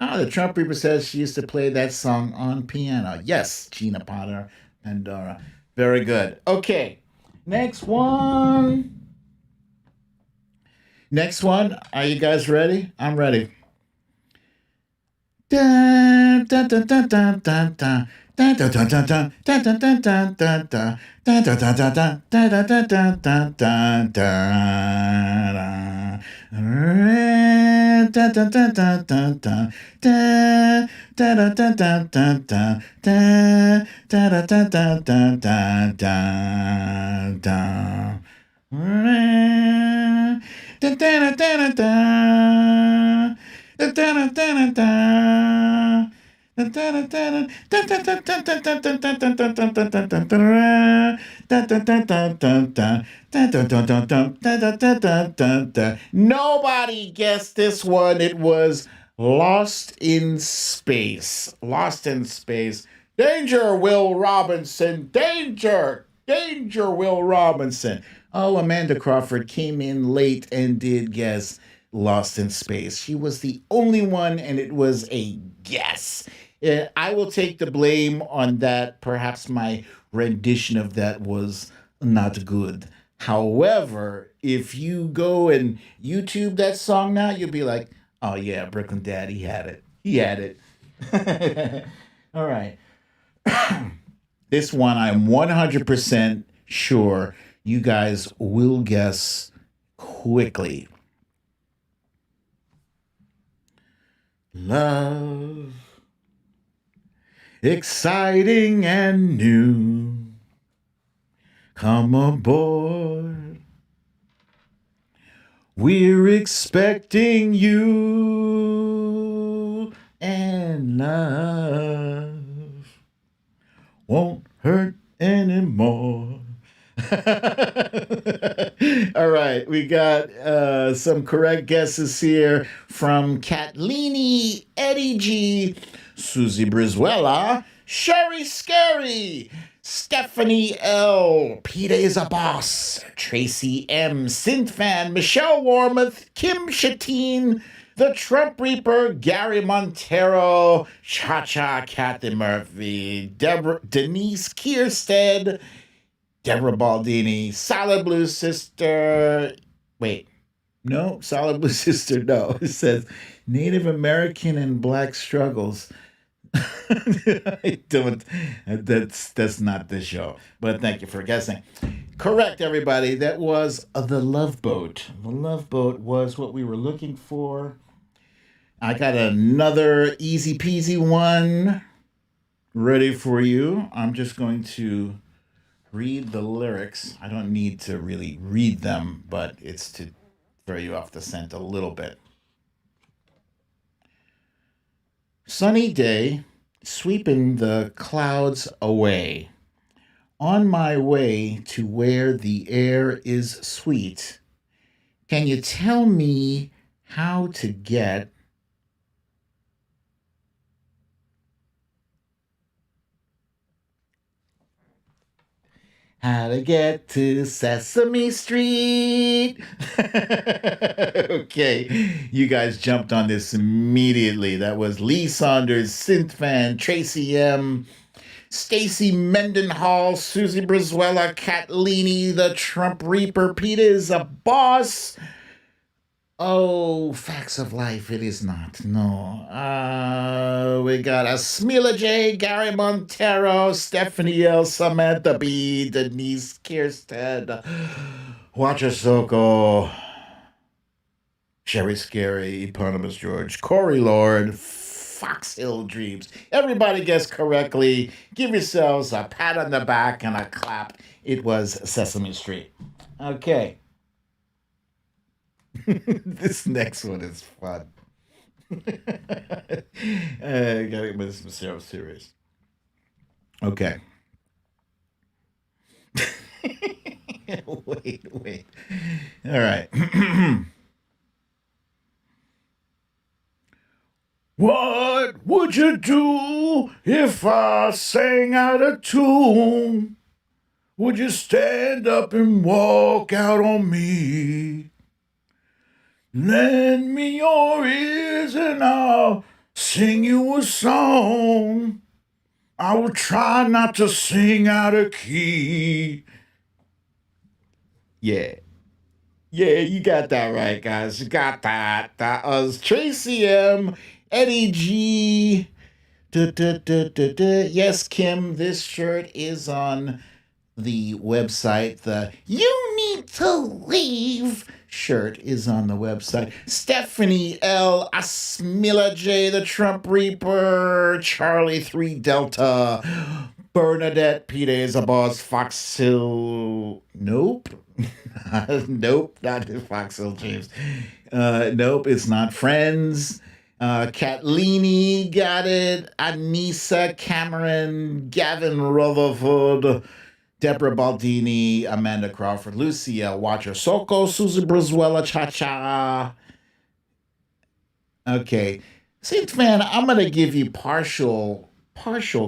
Oh, the Trump Reaper says she used to play that song on piano. Yes, Gina Potter, Pandora. Very good. Okay, next one. Next one. Are you guys ready? I'm ready. Dun, dun, dun, dun, dun, dun, dun. Dun, dun, dun, dun, dun, dun, dun, dun, dun, dun, dun. Dun, dun, dun, dun, dun, dun, dun, dun, dun, dun, dun. Dun, dun, dun, dun, dun, dun. Dun, dun, dun, dun, dun, dun, dun. Dun, dun, dun, dun, dun, dun, dun. Dun, dun, dun, dun, dun. Dun, dun, dun, dun, dun. Nobody guessed this one. It was Lost in Space. Lost in Space. Danger, Will Robinson. Danger. Danger, Will Robinson. Oh, Amanda Crawford came in late and did guess Lost in Space. She was the only one, and it was a guess. I will take the blame on that. Perhaps my rendition of that was not good. However, if you go and YouTube that song now, you'll be like, oh yeah, Brooklyn Dad, he had it. He had it. All right. This one, I'm 100% sure you guys will guess quickly. Love, exciting and new. Come aboard. We're expecting you, and love won't hurt anymore. All right, we got some correct guesses here from Catlini, Eddie G, Susie Brizuela, Sherry Scary, Stephanie L, Peter is a Boss, Tracy M, Synthfan, Michelle Warmoth, Kim Shatine, the Trump Reaper, Gary Montero, Cha Cha, Kathy Murphy, Denise Kierstead, Deborah Baldini, Solid Blue Sister. Wait, no, Solid Blue Sister, no. It says Native American and Black Struggles. I don't. That's not this show. But thank you for guessing. Correct, everybody. That was The Love Boat. The Love Boat was what we were looking for. I got another easy peasy one ready for you. I'm just going to read the lyrics. I don't need to really read them, but it's to throw you off the scent a little bit. Sunny day, sweeping the clouds away. On my way to where the air is sweet. Can you tell me how to get how to get to Sesame Street? Okay, you guys jumped on this immediately. That was Lee Saunders, Synthfan, Tracy M, Stacy Mendenhall, Susie Brizuela, Catlini, the Trump Reaper, Peter is a Boss. Oh, Facts of Life, it is not. No. We got Asmila J, Gary Montero, Stephanie L, Samantha B, Denise Kierstead, Watcher Soko, Sherry Scary, Eponymous George, Corey Lord, Fox Hill Dreams. Everybody guessed correctly. Give yourselves a pat on the back and a clap. It was Sesame Street. Okay. This next one is fun. Gotta get this so serious. Okay. Wait. All right. What would you do if I sang out of tune? Would you stand up and walk out on me? Lend me your ears and I'll sing you a song. I will try not to sing out of key. Yeah, you got that right, guys. You got that. That was Tracy M, Eddie G. Yes, Kim, this shirt is on the website. The You Need to Leave shirt is on the website. Stephanie L, Asmila J, the Trump Reaper, Charlie 3 Delta, Bernadette, Peter is a Boss, Fox Hill. Nope. Nope, not Fox Hill James. Nope, it's not Friends. Catlini got it. Anissa Cameron, Gavin Rutherford, Deborah Baldini, Amanda Crawford, Lucia Watcher Soko, Susan Brizuela, Cha Cha. Okay. Synthfan, I'm gonna give you partial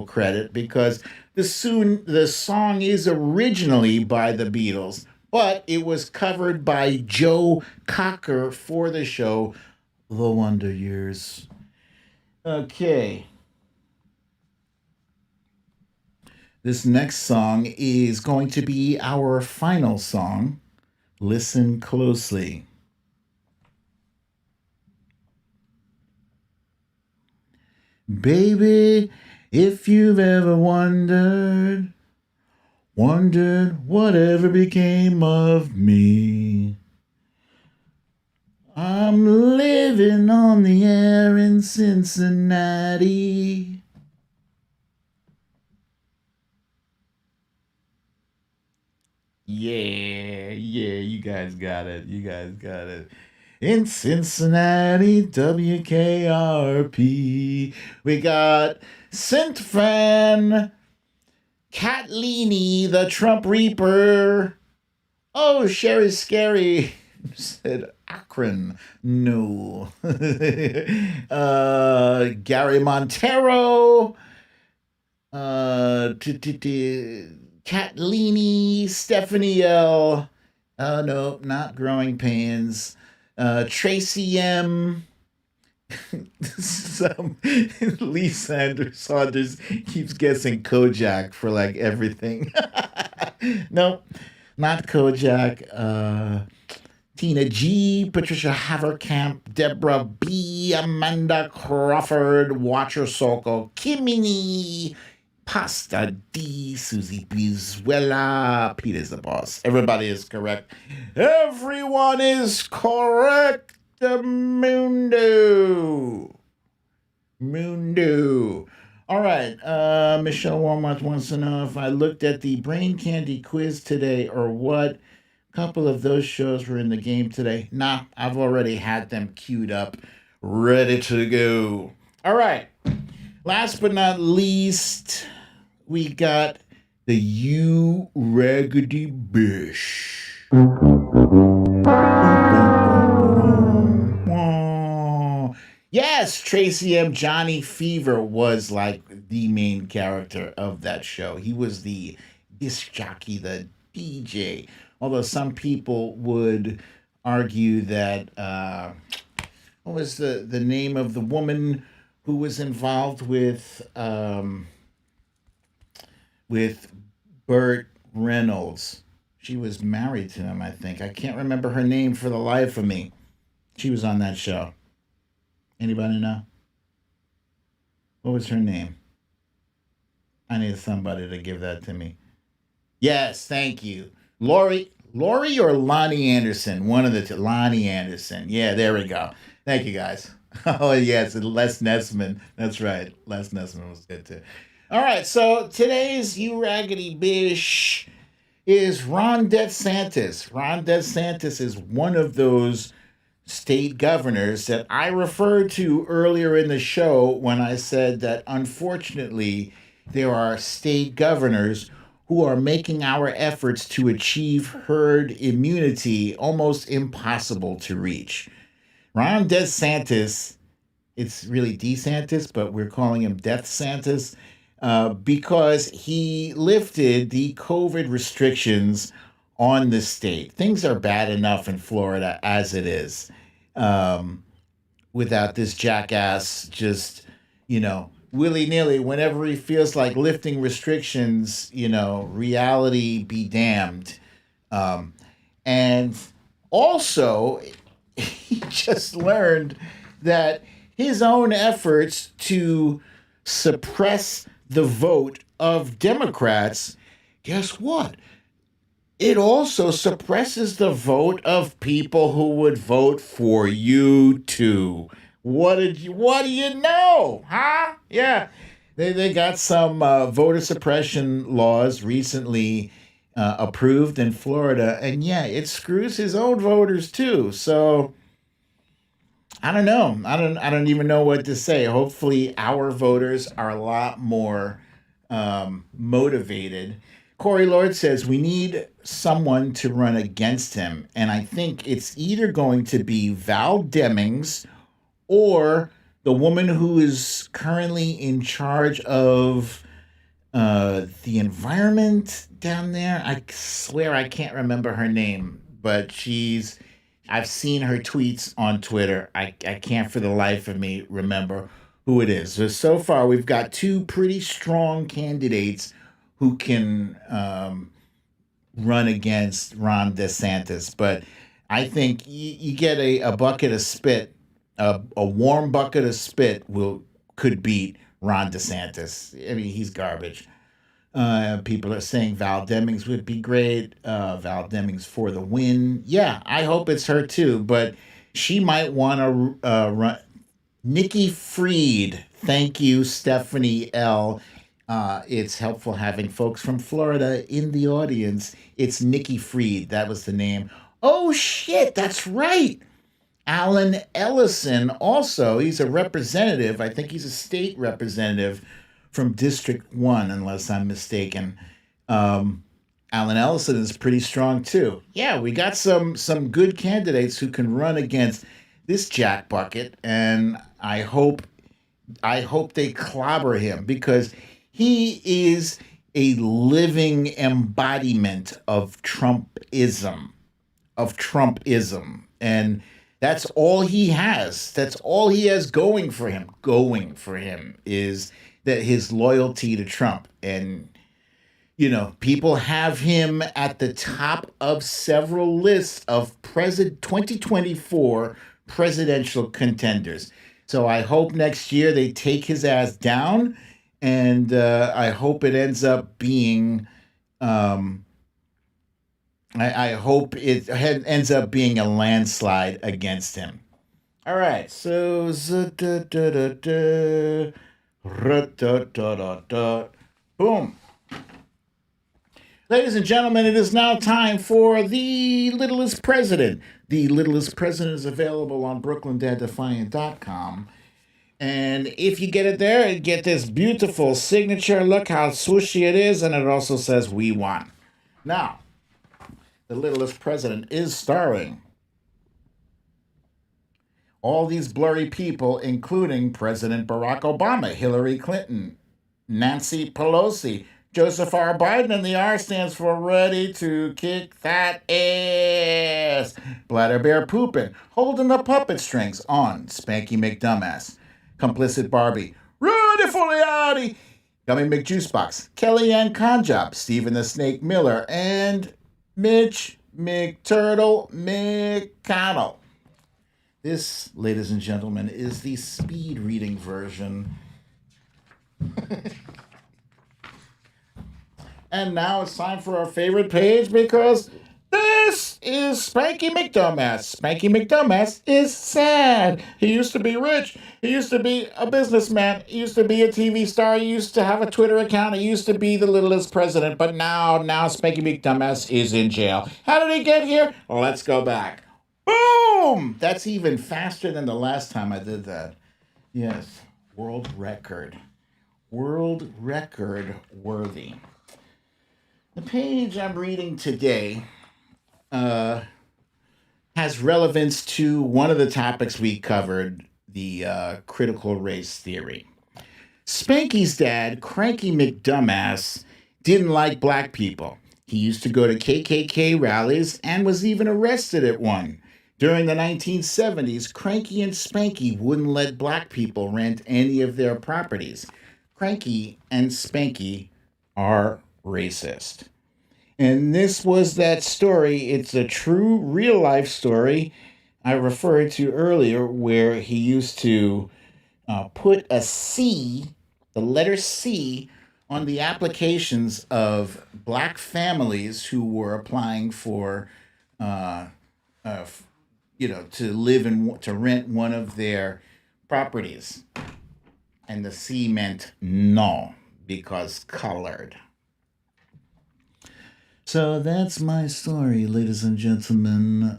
credit because the song is originally by the Beatles, but it was covered by Joe Cocker for the show The Wonder Years. Okay. This next song is going to be our final song. Listen closely. Baby, if you've ever wondered whatever became of me, I'm living on the air in Cincinnati. Yeah, you guys got it. In Cincinnati, WKRP, we got Synthfan, Catlini, the Trump Reaper. Oh, Sherry's scary. Said Akron. No. Gary Montero. Catlini, Stephanie L. No, not Growing Pains. Tracy M. Lee Saunders keeps guessing Kojak for like everything. Nope, not Kojak. Tina G, Patricia Haverkamp, Deborah B, Amanda Crawford, Watcher Soko, Kimini, Pasta D, Susie Bizuela, Peter's the boss. Everybody is correct. Everyone is correct. Mundo. All right. Michelle Walmart wants to know if I looked at the Brain Candy quiz today or what. A couple of those shows were in the game today. Nah, I've already had them queued up, ready to go. All right. Last but not least, we got the You Raggedy Bish. Yes, Tracy M. Johnny Fever was like the main character of that show. He was the disc jockey, the DJ. Although some people would argue that what was the name of the woman who was involved with Burt Reynolds? She was married to him, I think. I can't remember her name for the life of me. She was on that show. Anybody know? What was her name? I need somebody to give that to me. Yes, thank you. Lori or Lonnie Anderson? One of the two. Lonnie Anderson. Yeah, there we go. Thank you, guys. Oh, yes, Les Nessman. That's right. Les Nessman was good, too. All right, so today's You Raggedy Bish is Ron DeSantis. Ron DeSantis is one of those state governors that I referred to earlier in the show when I said that unfortunately there are state governors who are making our efforts to achieve herd immunity almost impossible to reach. Ron DeSantis, it's really DeSantis, but we're calling him Death Santis, because he lifted the COVID restrictions on the state. Things are bad enough in Florida as it is, without this jackass just, willy-nilly, whenever he feels like lifting restrictions, reality be damned. And also, he just learned that his own efforts to suppress the vote of Democrats, guess what? It also suppresses the vote of people who would vote for you too. What do you know? Huh? Yeah. They got some voter suppression laws recently approved in Florida, and yeah, it screws his own voters too. So I don't know. I don't even know what to say. Hopefully our voters are a lot more motivated. Corey Lord says we need someone to run against him, and I think it's either going to be Val Demings or the woman who is currently in charge of the environment down there. I swear I can't remember her name, but I've seen her tweets on Twitter. I can't for the life of me remember who it is. So far, we've got two pretty strong candidates who can run against Ron DeSantis. But I think you get a bucket of spit, a warm bucket of spit could beat Ron DeSantis. I mean, he's garbage. People are saying Val Demings would be great. Val Demings for the win. Yeah, I hope it's her too. But she might want to run. Nikki Fried. Thank you, Stephanie L. It's helpful having folks from Florida in the audience. It's Nikki Fried. That was the name. Oh, shit. That's right. Alan Ellison also. He's a representative. I think he's a state representative from District 1, unless I'm mistaken. Alan Ellison is pretty strong too. Yeah, we got some good candidates who can run against this Jack Bucket, and I hope they clobber him because he is a living embodiment of Trumpism. And that's all he has. That's all he has going for him. Going for him is that his loyalty to Trump. And, people have him at the top of several lists of 2024 presidential contenders. So I hope next year they take his ass down, and I hope it ends up being. I hope it ends up being a landslide against him. All right, so boom. Ladies and gentlemen, it is now time for The Littlest President. The Littlest President is available on BrooklynDadDefiant.com. And if you get it there, you get this beautiful signature. Look how swooshy it is, and it also says, "We won." Now, The Littlest President is starring all these blurry people, including President Barack Obama, Hillary Clinton, Nancy Pelosi, Joseph R. Biden, and the R stands for ready to kick that ass. Bladder Bear pooping, holding the puppet strings on Spanky McDumbass. Complicit Barbie, Rudy Foliati, Gummy McJuicebox, Kellyanne Conjob, Stephen the Snake Miller, and Mitch McTurtle McConnell. This, ladies and gentlemen, is the speed reading version. And now it's time for our favorite page because this is Spanky McDumbass. Spanky McDumbass is sad. He used to be rich. He used to be a businessman. He used to be a TV star. He used to have a Twitter account. He used to be the littlest president. But now Spanky McDumbass is in jail. How did he get here? Let's go back. Boom! That's even faster than the last time I did that. Yes, world record. World record worthy. The page I'm reading today has relevance to one of the topics we covered, the critical race theory. Spanky's dad, Cranky McDumbass, didn't like black people. He used to go to KKK rallies and was even arrested at one. During the 1970s, Cranky and Spanky wouldn't let black people rent any of their properties. Cranky and Spanky are racist. And this was that story. It's a true real life story I referred to earlier where he used to put a C, the letter C, on the applications of black families who were applying for, to rent one of their properties. And the C meant no, because colored. So that's my story, ladies and gentlemen.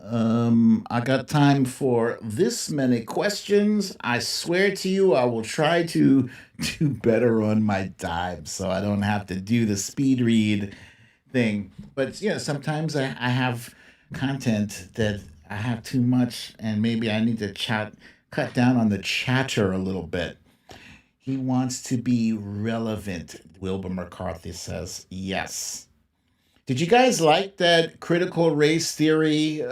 I got time for this many questions. I swear to you, I will try to do better on my dime so I don't have to do the speed read thing. But, sometimes I have content that I have too much and maybe I need to cut down on the chatter a little bit. He wants to be relevant, Wilbur McCarthy says. Yes. Did you guys like that critical race theory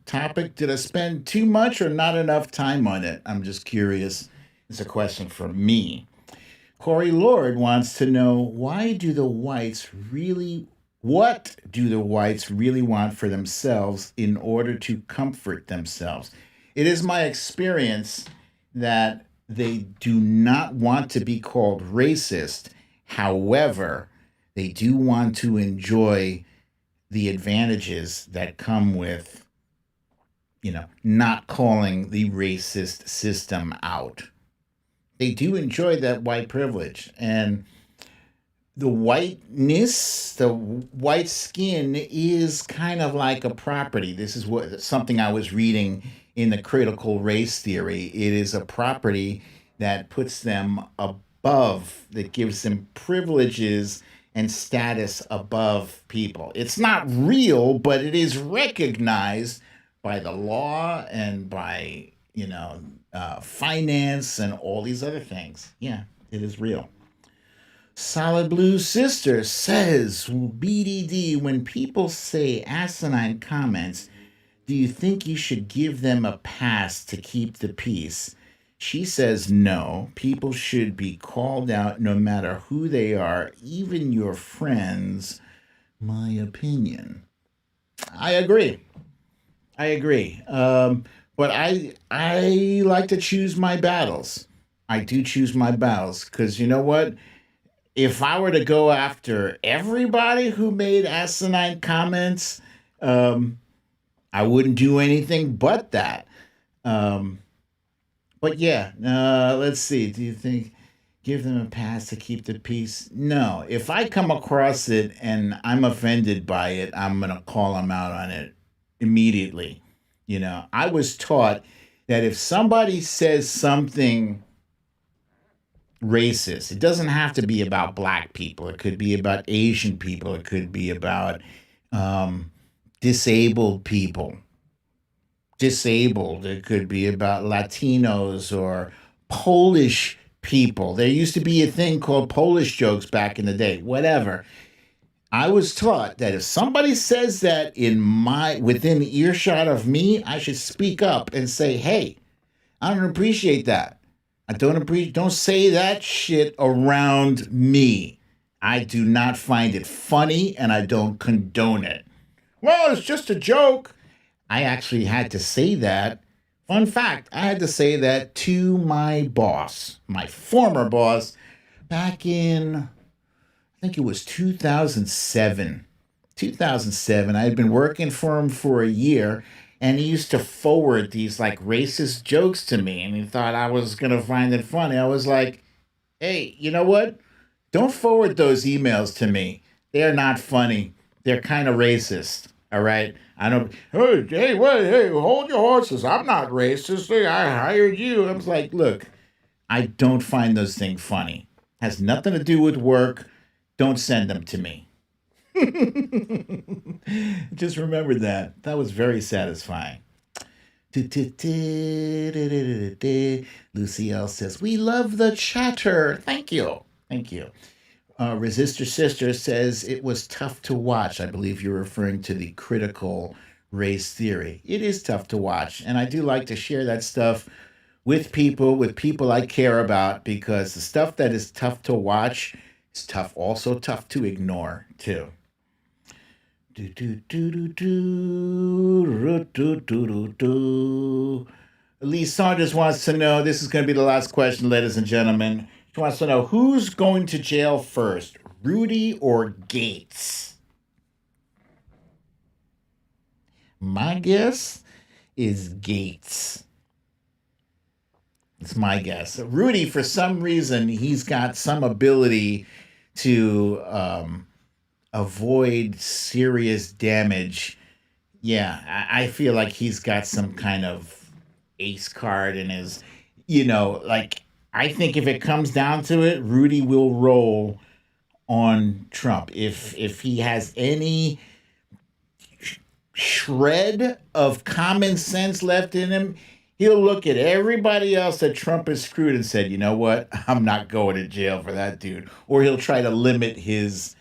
topic? Did I spend too much or not enough time on it? I'm just curious. It's a question for me. Corey Lord wants to know, what do the whites really want for themselves in order to comfort themselves? It is my experience that they do not want to be called racist. However, they do want to enjoy the advantages that come with, not calling the racist system out. They do enjoy that white privilege. And the whiteness, the white skin is kind of like a property. This is something I was reading in the critical race theory. It is a property that puts them above, that gives them privileges and status above people. It's not real, but it is recognized by the law and by, finance and all these other things. Yeah, it is real. Solid Blue Sister says, BDD, when people say asinine comments, do you think you should give them a pass to keep the peace? She says no. People should be called out no matter who they are, even your friends. My opinion. I agree. I agree. But I like to choose my battles. I do choose my battles because you know what? If I were to go after everybody who made asinine comments, um, I wouldn't do anything but that. Um, but yeah, let's see. Do you think give them a pass to keep the peace? No. If I come across it and I'm offended by it, I'm going to call them out on it immediately. I was taught that if somebody says something racist, it doesn't have to be about black people. It could be about Asian people. It could be about um, disabled people. Disabled. It could be about Latinos or Polish people. There used to be a thing called Polish jokes back in the day. Whatever. I was taught that if somebody says that within earshot of me, I should speak up and say, "Hey, I don't appreciate that. Don't say that shit around me. I do not find it funny and I don't condone it." Well, it's just a joke. I actually had to say that. Fun fact, I had to say that to my boss, my former boss, back in, I think it was 2007. 2007. I had been working for him for a year, and he used to forward these like racist jokes to me, and he thought I was going to find it funny. I was like, hey, you know what? Don't forward those emails to me. They're not funny. They're kind of racist. All right. I don't. Hey, wait, hey, hold your horses. I'm not racist. Hey, I hired you. I was like, look, I don't find those things funny. Has nothing to do with work. Don't send them to me. Just remembered that. That was very satisfying. Lucy L says, we love the chatter. Thank you. Thank you. Resistor Sister says it was tough to watch. I believe you're referring to the critical race theory. It is tough to watch. And I do like to share that stuff with people I care about, because the stuff that is tough to watch is also tough to ignore, too. Lee Saunders wants to know, this is going to be the last question, ladies and gentlemen. She wants to know, who's going to jail first, Rudy or Gates? My guess is Gates. It's my guess. Rudy, for some reason, he's got some ability to avoid serious damage. Yeah, I feel like he's got some kind of ace card in his, I think if it comes down to it, Rudy will roll on Trump. If he has any shred of common sense left in him, he'll look at everybody else that Trump has screwed and said, you know what, I'm not going to jail for that dude. Or he'll try to limit his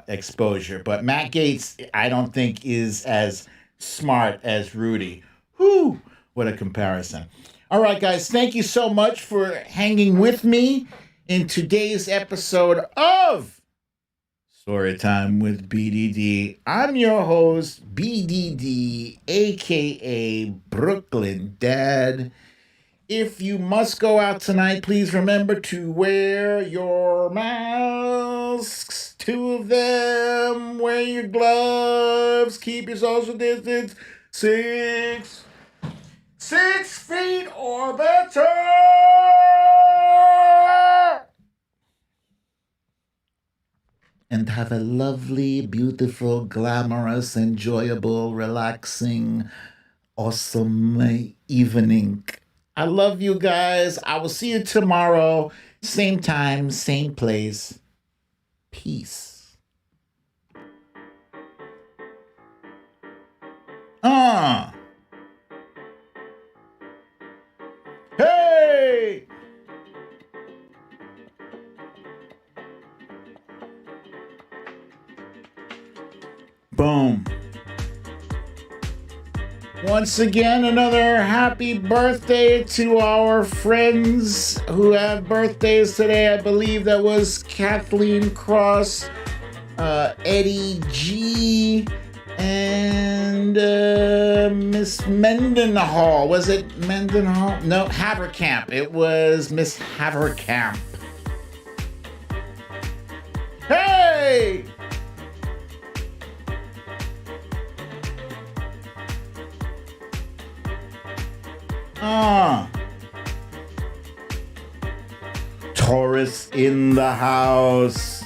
exposure. But Matt Gaetz, I don't think, is as smart as Rudy. Whew, what a comparison. All right, guys, thank you so much for hanging with me in today's episode of Storytime with BDD. I'm your host, BDD, aka Brooklyn Dad. If you must go out tonight, please remember to wear your masks, 2 of them, wear your gloves, keep your social distance, 6 feet or better. And have a lovely, beautiful, glamorous, enjoyable, relaxing, awesome evening. I love you guys. I will see you tomorrow. Same time, same place. Peace. Hey! Boom. Once again, another happy birthday to our friends who have birthdays today. I believe that was Kathleen Cross, Eddie G, and Miss Mendenhall. Was it Mendenhall? No, Haverkamp. It was Miss Haverkamp. Hey! Taurus in the house.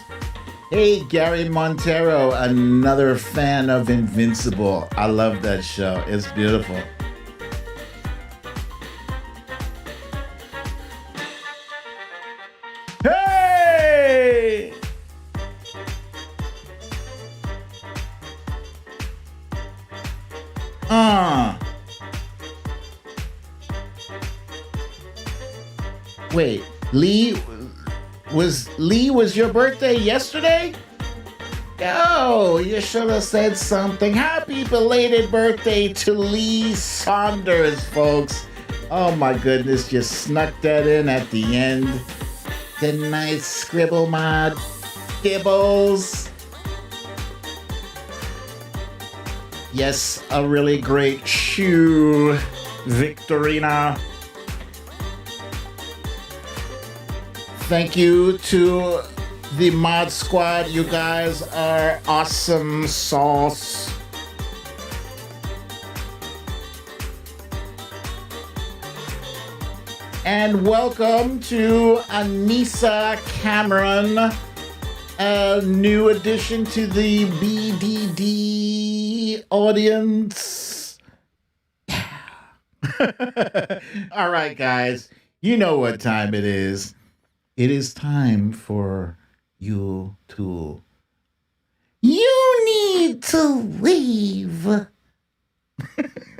Hey, Gary Montero, another fan of Invincible. I love that show. It's beautiful. Hey! Wait, Lee was your birthday yesterday? Oh, you should have said something. Happy belated birthday to Lee Saunders, folks. Oh my goodness, just snuck that in at the end. The nice scribble mod dibbles. Yes, a really great shoe, Victorina. Thank you to the mod squad. You guys are awesome sauce. And welcome to Anissa Cameron, a new addition to the BDD audience. All right, guys, you know what time it is. It is time for you to... You need to leave.